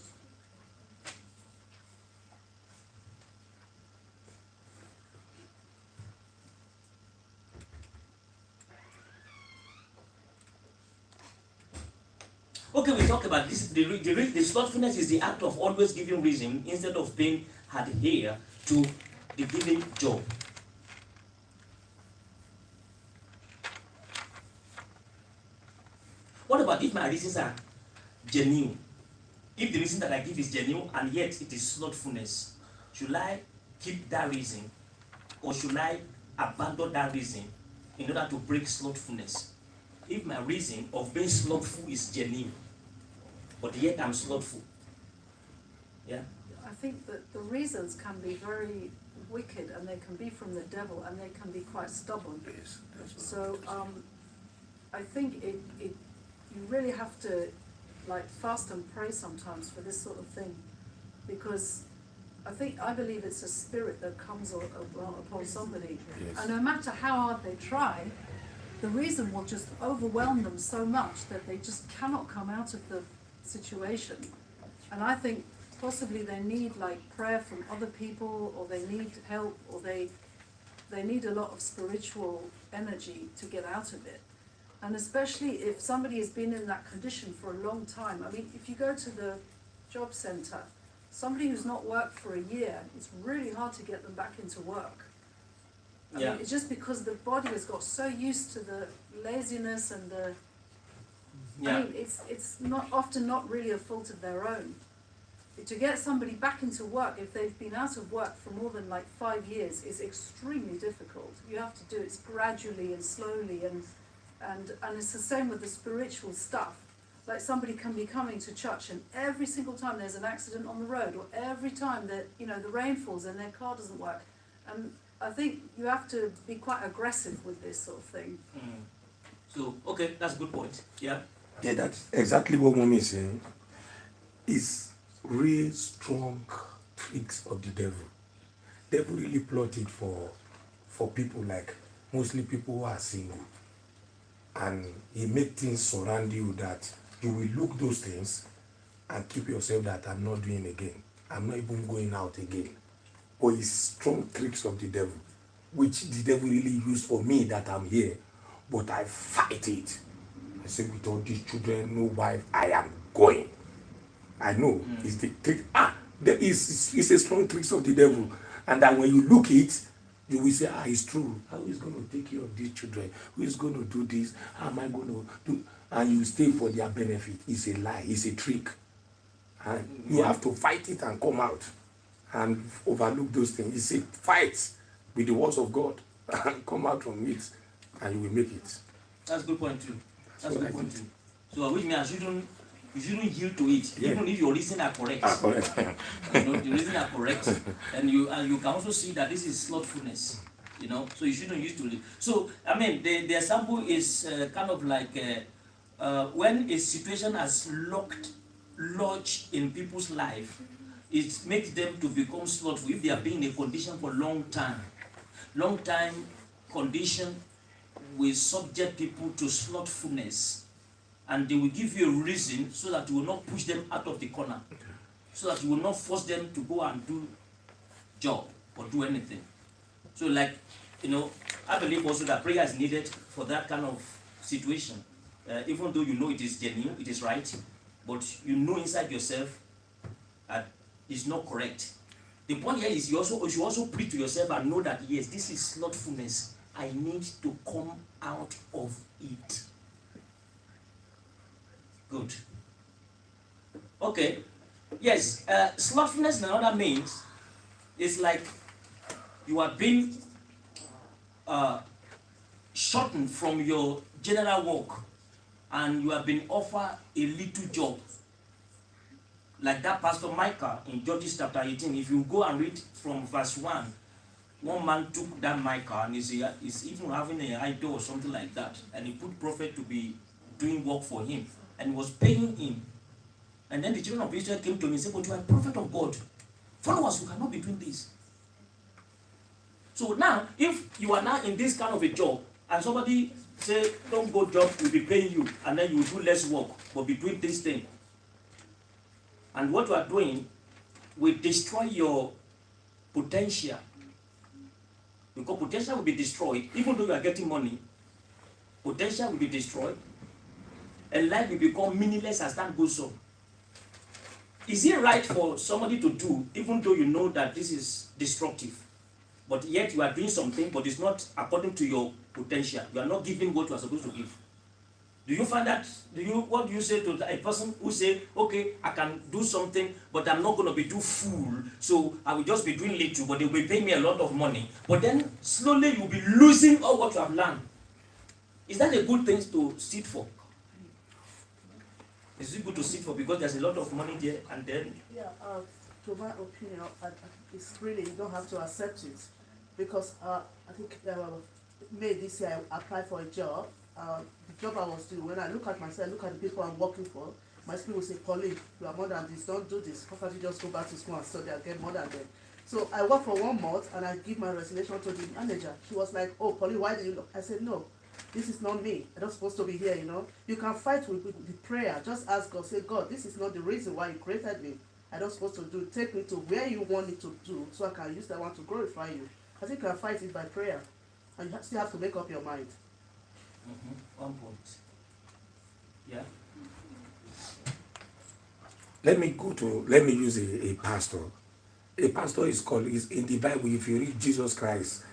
Okay, we talk about this. The slothfulness is the act of always giving reason instead of being adhere to the given job. What about if my reasons are genuine? If the reason that I give is genuine and yet it is slothfulness, should I keep that reason or should I abandon that reason in order to break slothfulness? If my reason of being slothful is genuine, but yet I'm slothful. Yeah? I think that the reasons can be very wicked and they can be from the devil and they can be quite stubborn. Yes, so I think you really have to like fast and pray sometimes for this sort of thing, because I believe it's a spirit that comes upon somebody. Yes. And no matter how hard they try, the reason will just overwhelm them so much that they just cannot come out of the situation. And I think possibly they need like prayer from other people, or they need help, or they need a lot of spiritual energy to get out of it. And especially if somebody has been in that condition for a long time. I mean, if you go to the job centre, somebody who's not worked for a year, it's really hard to get them back into work. I mean, it's just because the body has got so used to the laziness and the. I mean, it's often not really a fault of their own. To get somebody back into work, if they've been out of work for more than like 5 years, is extremely difficult. You have to do it gradually and slowly, and it's the same with the spiritual stuff. Like somebody can be coming to church, and every single time there's an accident on the road, or every time that the rain falls and their car doesn't work, and I think you have to be quite aggressive with this sort of thing. So, okay, that's a good point. Yeah? Yeah, that's exactly what Mommy is saying. It's real strong tricks of the devil. Devil really plotted for people like, mostly people who are single. And he make things surround you that you will look those things and keep yourself that I'm not doing again. I'm not even going out again. Or it's strong tricks of the devil, which the devil really used for me that I'm here. But I fight it. I say, with all these children, no wife, I am going. I know it's the trick. It's a strong tricks of the devil. And that when you look it, you will say, it's true. How is going to take care of these children? Who is going to do this? How am I going to do? And you stay for their benefit. It's a lie. It's a trick. And you have to fight it and come out and overlook those things. It's a fight with the words of God and come out from it, and you will make it. That's a good point too. That's a good point too. So which means you shouldn't yield to it, even if your reasons are correct. Correct. The reasons are correct, and you can also see that this is slothfulness. So you shouldn't yield to it. So I mean, the example is kind of like when a situation has lodged in people's life, it makes them to become slothful if they are being in a condition for long time. Long time condition will subject people to slothfulness, and they will give you a reason so that you will not push them out of the corner, so that you will not force them to go and do job or do anything. So like, I believe also that prayer is needed for that kind of situation. Even though you know it is genuine, it is right, but you know inside yourself that it's not correct. The point here is you should also preach to yourself and know that yes, this is slothfulness. I need to come out of it. Good. Okay. Yes, slothfulness in another means is like you are being shortened from your general work and you have been offered a little job. Like that Pastor Micah in Judges chapter 18. If you go and read from verse 1, one man took that Micah and is even having an idol or something like that, and he put prophet to be doing work for him and he was paying him. And then the children of Israel came to him and said, but you are a prophet of God. Follow us, you cannot be doing this. So now, if you are now in this kind of a job, and somebody say, don't go job, we'll be paying you, and then you will do less work, but be doing this thing. And what you are doing will destroy your potential. Because potential will be destroyed, even though you are getting money, potential will be destroyed, and life will become meaningless as time goes on. Is it right for somebody to do, even though you know that this is destructive, but yet you are doing something, but it's not according to your potential? You are not giving what you are supposed to give. Do you find that, what do you say to a person who say, okay, I can do something, but I'm not going to be too full, so I will just be doing little, but they will pay me a lot of money. But then slowly you'll be losing all what you have learned. Is that a good thing to sit for? Is it good to sit for because there's a lot of money there and then? Yeah, to my opinion, it's really, you don't have to accept it. Because I think May this year I applied for a job. The job I was doing, when I look at myself, look at the people I'm working for, my spirit will say, Pauline, you are more than this, don't do this. How can you just go back to school and study and get more than them? So I worked for 1 month and I give my resignation to the manager. She was like, oh, Pauline, why did you look? I said, no, this is not me. I'm not supposed to be here, You can fight with the prayer. Just ask God, say, God, this is not the reason why you created me. I'm not supposed to do. Take me to where you want me to do so I can use that one to glorify you. I think you can fight it by prayer. And you still have to make up your mind. Mm-hmm. 1 point. Yeah. Let me use a pastor. A pastor is in the Bible. If you read Jesus Christ,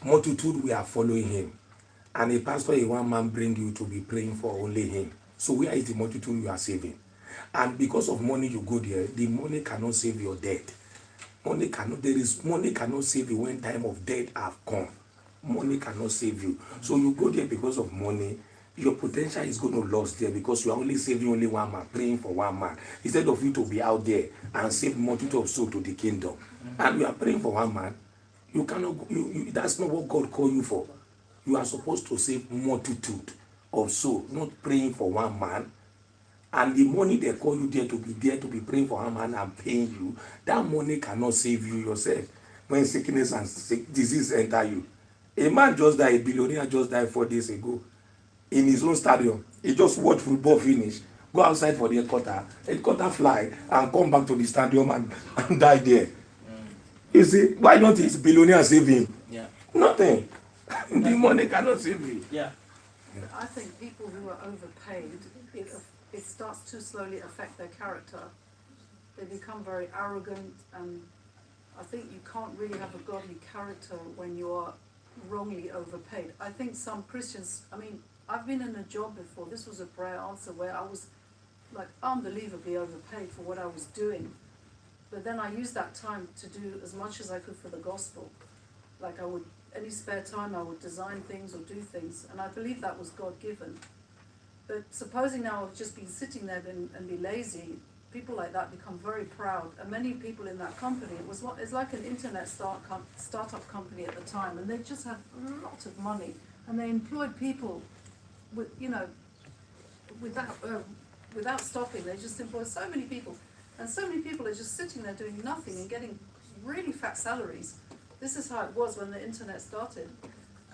multitude we are following him. And a pastor is one man bring you to be praying for only him. So where is the multitude you are saving? And because of money you go there, the money cannot save your debt. Money cannot save you when time of death have come. Money cannot save you. So you go there because of money, your potential is going to lose there because you are only saving only one man, praying for one man. Instead of you to be out there and save multitude of souls to the kingdom. And you are praying for one man, you cannot, that's not what God called you for. You are supposed to save multitude of souls, not praying for one man. And the money they call you there to be praying for one man and paying you, that money cannot save you yourself when sickness and disease enter you. A man just died, a billionaire just died 4 days ago in his own stadium. He just watched football finish, go outside for the headquarter fly, and come back to the stadium and die there. You see, why don't his billionaire save him? Yeah. Nothing. The money cannot save you. Yeah. I think people who are overpaid, it starts to slowly affect their character. They become very arrogant, and I think you can't really have a godly character when you are wrongly overpaid. I think some Christians, I've been in a job before, this was a prayer answer where I was like unbelievably overpaid for what I was doing. But then I used that time to do as much as I could for the gospel. Like any spare time I would design things or do things, and I believe that was God-given. But supposing now I've just been sitting there and be lazy, people like that become very proud. And many people in that company, it's like an internet startup company at the time, and they just had a lot of money, and they employed people without stopping. They just employed so many people. And so many people are just sitting there doing nothing and getting really fat salaries. This is how it was when the internet started.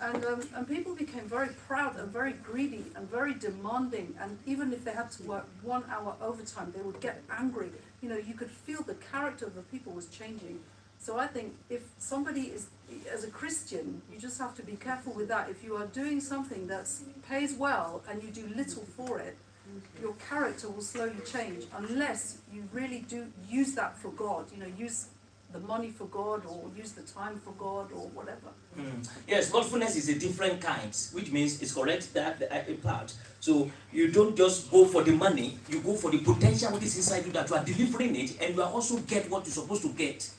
And people became very proud and very greedy and very demanding, and even if they had to work 1 hour overtime, they would get angry. You know, you could feel the character of the people was changing. So I think if somebody is, as a Christian, you just have to be careful with that. If you are doing something that pays well and you do little for it, your character will slowly change unless you really do use that for God, you know, use the money for God or use the time for God or whatever. Yes, slothfulness is a different kind, which means it's correct that a part. So you don't just go for the money, you go for the potential which is inside you, that you are delivering it, and you are also get what you're supposed to get.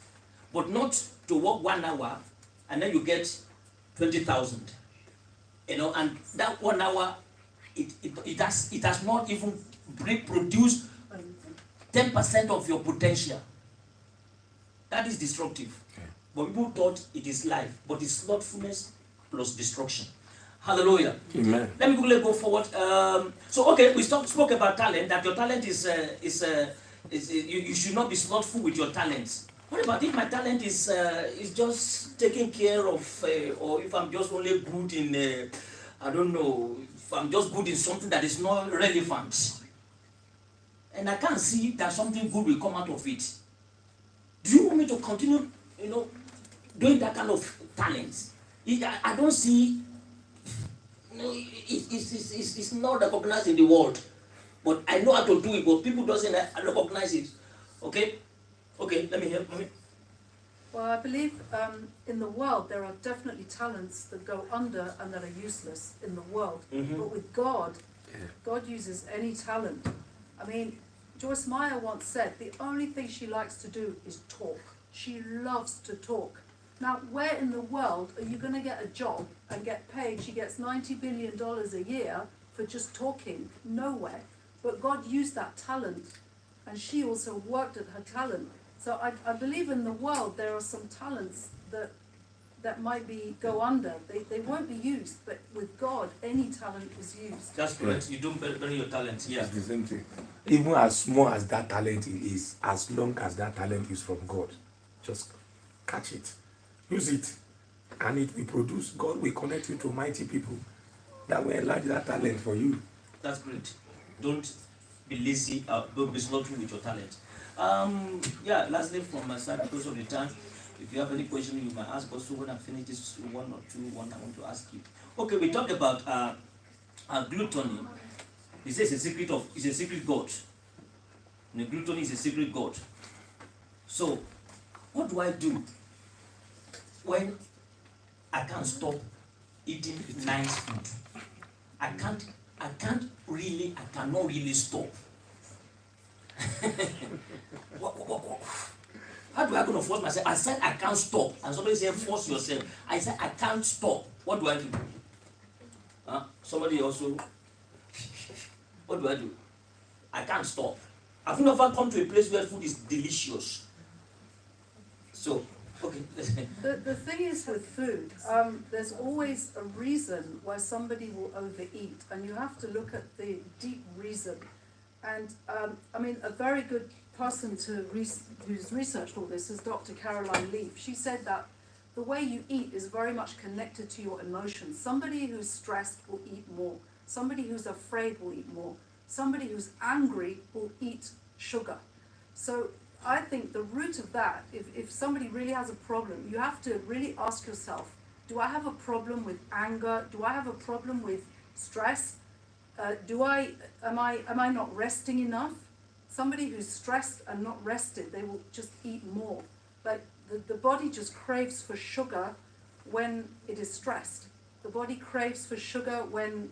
But not to work 1 hour and then you get 20,000. You know, and that 1 hour it has not even produced 10% of your potential. That is destructive. But people thought it is life, but it's slothfulness plus destruction. Hallelujah. Amen. Let me quickly go forward. So okay, we spoke about talent. That your talent is you should not be slothful with your talents. What about if my talent is just taking care of, or if I'm just only good in, I don't know, if I'm just good in something that is not relevant, and I can't see that something good will come out of it. Do you want me to continue, you know, doing that kind of talents? I don't see, you know, it's not recognized in the world. But I know how to do it, but people doesn't recognize it. Okay? Okay, let me help. Well, I believe in the world there are definitely talents that go under and that are useless in the world. Mm-hmm. But with God, God uses any talent. I mean, Joyce Meyer once said the only thing she likes to do is talk. She loves to talk. Now, where in the world are you going to get a job and get paid? She gets $90 billion a year for just talking. Nowhere. But God used that talent, and she also worked at her talent. So I believe in the world there are some talents that might go under. They won't be used, but with God, any talent is used. That's correct. You don't bury your talent. Yeah. It's the same thing. Even as small as that talent is, as long as that talent is from God, just catch it, use it, and it will produce. God will connect you to mighty people that will enlarge that talent for you. That's great. Don't be lazy. Don't be slothful with your talent. Yeah. Lastly, from my side, because of the time, if you have any question, you might ask. Also, when I finish this one I want to ask you. Okay, we talked about gluttony. He says it's a secret god. And the gluttony is a secret god. So, what do I do when I can't stop eating nice food? I cannot really stop. How do I going to force myself? I said I can't stop. And somebody said force yourself. I said I can't stop. What do I do? Somebody also, what do I do? I can't stop. I've never come to a place where food is delicious. So, okay. The thing is with food, there's always a reason why somebody will overeat, and you have to look at the deep reason. And I mean, a very good person who's researched all this is Dr. Caroline Leaf. She said that the way you eat is very much connected to your emotions. Somebody who's stressed will eat more. Somebody who's afraid will eat more. Somebody who's angry will eat sugar. So I think the root of that, if somebody really has a problem, you have to really ask yourself, do I have a problem with anger? Do I have a problem with stress? Am I not resting enough? Somebody who's stressed and not rested, they will just eat more. Like the body just craves for sugar when it is stressed. The body craves for sugar when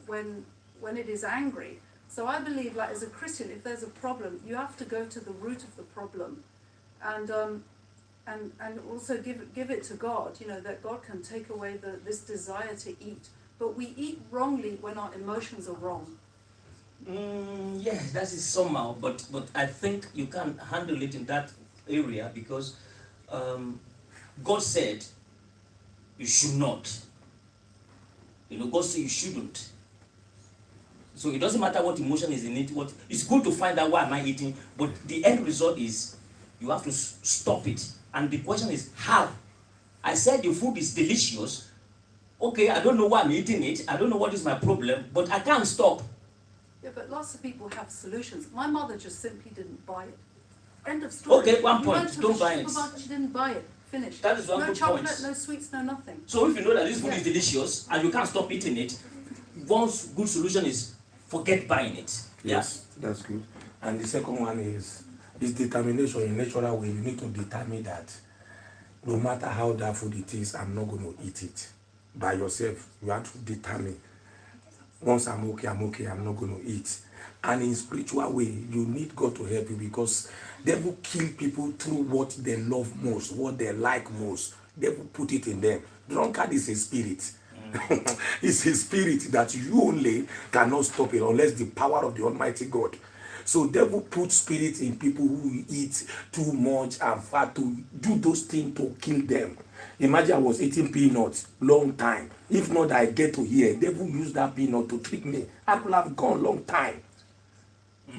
it is angry. So I believe, like, as a Christian, if there's a problem, you have to go to the root of the problem, and also give it to God. You know, that God can take away this desire to eat. But we eat wrongly when our emotions are wrong. Yes, that is somehow, but I think you can handle it in that area because God said you should not. You know, God said you shouldn't. So it doesn't matter what emotion is in it. What it's good to find out why am I eating, but the end result is you have to stop it. And the question is how. I said the food is delicious. Okay, I don't know why I'm eating it. I don't know what is my problem, but I can't stop. Yeah, but lots of people have solutions. My mother just simply didn't buy it. End of story. Okay, one We point, went to don't the buy it. supermarket, she didn't buy it. Finished. That is one no good chocolate, point. no sweets, no nothing. So if you know that this food is delicious and you can't stop eating it, one good solution is forget buying it. Yes, that's good. And the second one is determination in a natural way. You need to determine that no matter how that food it is, I'm not going to eat it by yourself. You have to determine. Once I'm okay, I'm not going to eat. And in spiritual way, you need God to help you, because devil kill people through what they love most, what they like most. Devil put it in them. Drunkard is a spirit. It's a spirit that you only cannot stop it unless the power of the Almighty God. So devil put spirit in people who eat too much and fat to do those things to kill them. Imagine I was eating peanuts long time. If not, I get to hear devil use that peanut to trick me. I could have gone long time.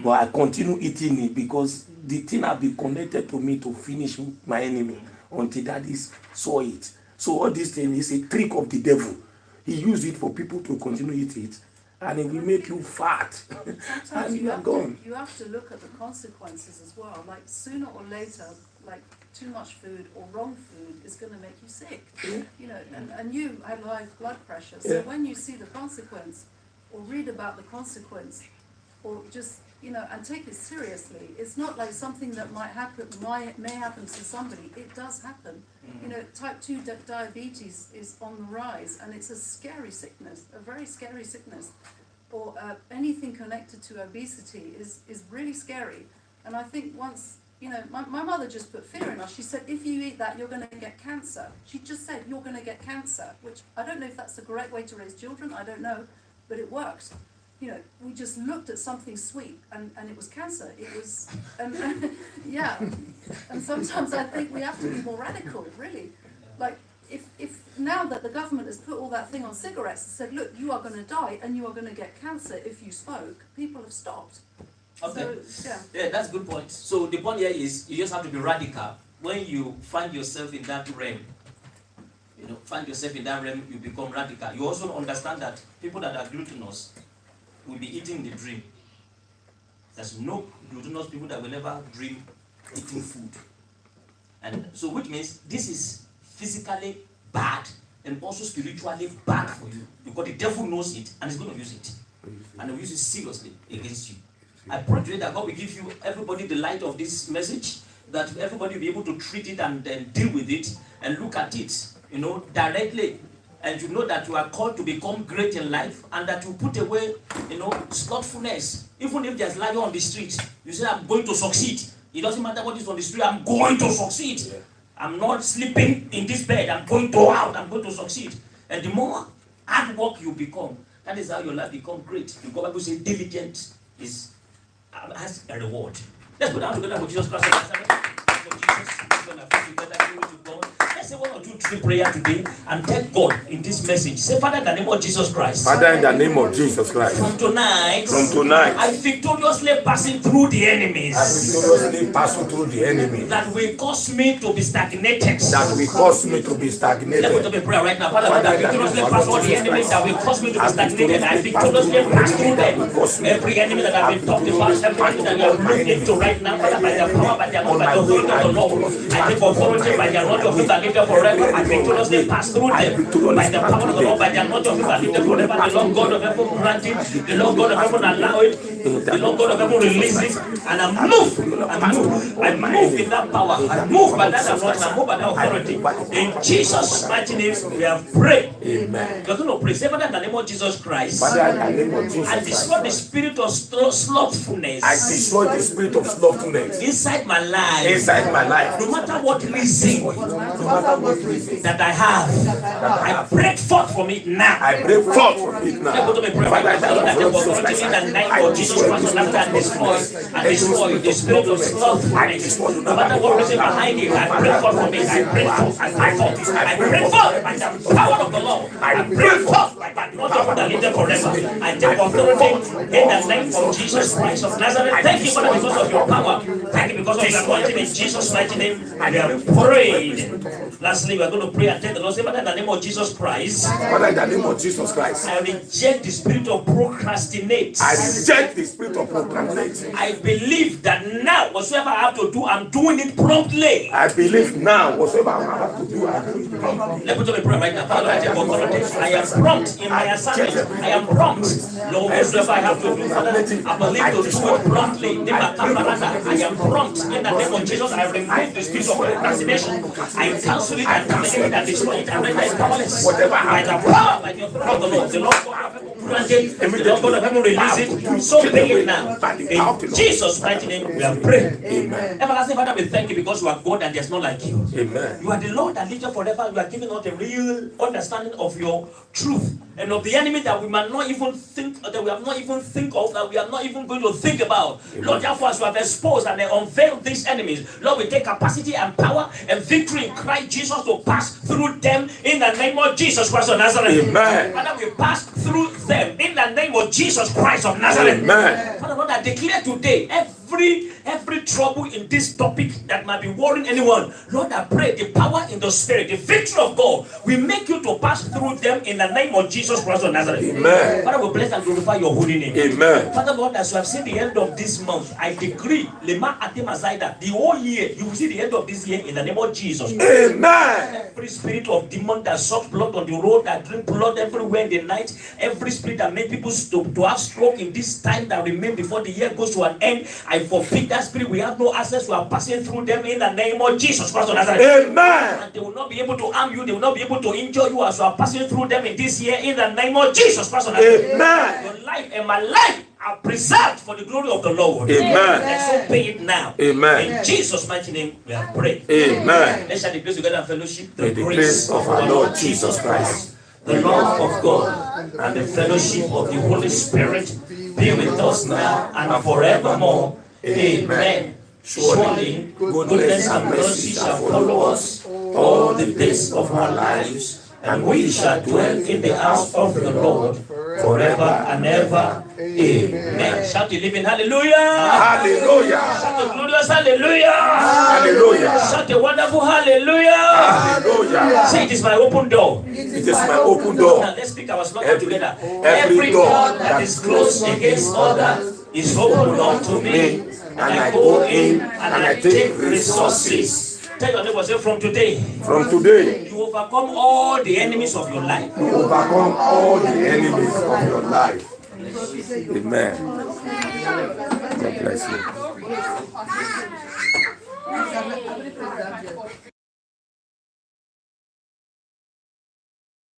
But I continue eating it because the thing have been connected to me to finish my enemy until daddy saw it. So all this thing is a trick of the devil. He used it for people to continue eat it, and it will make you fat. Sometimes and you you are gone. you have to look at the consequences as well. Like sooner or later, like too much food or wrong food is going to make you sick. Yeah. You know, and you have high blood pressure. So Yeah. when you see the consequence, or read about the consequence, or just and take it seriously. It's not like something that might happen, may happen to somebody. It does happen. You know, type 2 diabetes is on the rise, and it's a scary sickness, a very scary sickness. Or anything connected to obesity is really scary. And I think once, my mother just put fear in us. She said, if you eat that, you're going to get cancer. She just said, you're going to get cancer, which I don't know if that's the correct way to raise children. I don't know, but it worked. We just looked at something sweet and it was cancer. It was, yeah. And sometimes I think we have to be more radical, really. Like, if now that the government has put all that thing on cigarettes and said, look, you are going to die and you are going to get cancer if you smoke, people have stopped. Okay. So, Yeah, that's a good point. So the point here is you just have to be radical. When you find yourself in that realm, you become radical. You also understand that people that are glutinous will be eating the dream. There's no glutinous people that will never dream eating food. And so which means this is physically bad and also spiritually bad for you, because the devil knows it and is going to use it. And he'll use it seriously against you. I pray today that God will give you, everybody, the light of this message, that everybody will be able to treat it and then deal with it and look at it, directly. And you know that you are called to become great in life, and that you put away, slothfulness. Even if there's lion on the street, you say, I'm going to succeed. It doesn't matter what is on the street, I'm going to succeed. Yeah. I'm not sleeping in this bed, I'm going to succeed. And the more hard work you become, that is how your life becomes great. The Bible says diligent has a reward. Let's go down together for Jesus Christ. Let's say 1 or 2, 3 prayer today and thank God in this message. Say, Father, in the name of Jesus Christ. Father, in the name of Jesus Christ. From tonight, I victoriously passing through the enemies. That will cause me to be stagnated. That will cause me to be stagnated. Let's go to the prayer right now. Father, I victoriously pass all the enemies that will cause me to be stagnated. I victoriously pass through them. Every enemy that I've been talking about, every enemy that you have looked into right now, Father, by the power, by the anointing, by the authority of the Lord, I take authority by the anointing of the living forever. I victoriously pass through them. By the power of the Lord, by the anointing of the living forever. The Lord God of heaven grant it. The Lord God of heaven allow it. The Lord God of heaven release it. And I move in that power. I move by that anointing. I move by that authority. In Jesus' mighty name, we have prayed. Amen. You're going to pray. Say, Father, in the name of Jesus Christ, Father, in the name of Jesus I destroy the spirit of slothfulness. I destroy the spirit of slothfulness inside my life. No matter what reason that I have, I break forth from it now. I break forth from it now. Father, in the name of Jesus Christ, and destroy the spirit of slothfulness. No matter what reason behind it, I break forth from it. I break forth by the power of the Lord. I break forth but not of the leader forever. I take authority in the name of Jesus Christ of Nazareth. Thank you, Father, because of your power. Thank you because of your anointing in Jesus' mighty name. And we have prayed. Lastly, we are going to pray and tell the Lord, say, Father, in the name of Jesus Christ. Father, in the name of Jesus Christ. I reject the spirit of procrastinate. I reject the spirit of procrastinate. I believe that now, whatsoever I have to do, I'm doing it promptly. I believe now, whatsoever I have to do, I'm doing it promptly. Let me do a prayer right now. Father, I take authority. I am prompt in my assignment. I am prompt. Lord, whatsoever I have to do, Father, I believe to do it promptly. I am prompt in the name of Jesus. I remove the spirit of procrastination. I cancel it and cancel it and destroy it and render it powerless. Whatever by the power, by the authority of the Lord. The Lord God of heaven granted. The Lord God of heaven release it. So pay it now. In Jesus' mighty name, we are praying. Amen. Everlasting Father, we thank you because you are God and there's none like you. Amen. You are the Lord that lives forever. You are giving us a real understanding of your truth and of the enemy that we might not even think, that we have not even think of, that we are not even going to think about. Amen. Lord, therefore, as you have exposed and unveiled these enemies, Lord, we take capacity and power and victory in Christ Jesus to pass through them in the name of Jesus Christ of Nazareth. Amen. Father, we pass through them in the name of Jesus Christ of Nazareth. Amen. Father, Lord, I declare today every trouble in this topic that might be worrying anyone, Lord, I pray the power in the spirit, the victory of God, we make you to pass through them in the name of Jesus Christ of Nazareth. Amen. Father, we bless and glorify your holy name. Amen. Father, Lord, as you have seen the end of this month, I decree Lema Atemazaida, the whole year, you will see the end of this year in the name of Jesus. Amen. Every spirit of demon that sucks blood on the road, that drink blood everywhere in the night, every spirit that made people to have stroke in this time that remain before the year goes to an end, I forbid that spirit. We have no access. We are passing through them in the name of Jesus Christ of Nazareth. Amen. And they will not be able to harm you. They will not be able to injure you as you are passing through them in this year in the name of Jesus Christ of Nazareth. Amen. Your life and my life are preserved for the glory of the Lord. Amen. And so pay it now. Amen. In Jesus' mighty name, we are praying. Amen. Let's share the grace together and fellowship. May the grace of our Lord Jesus Christ, the love of God, and the fellowship of the Holy Spirit be with us now and forevermore. Amen. Surely goodness and mercy shall follow us all the days of our lives, and we shall dwell in the house of the Lord forever and ever. Amen. Shout the living hallelujah. Hallelujah. Shout the glorious hallelujah. Hallelujah. Shout the wonderful hallelujah. Hallelujah. Say, it is my open door. It is my open door. Now let's speak our slogan together. Every door that is closed against others is open unto me. And I go in and I take resources. Tell your neighbor, say, from today, you overcome all the enemies of your life. You overcome all the enemies of your life. Amen. God bless you.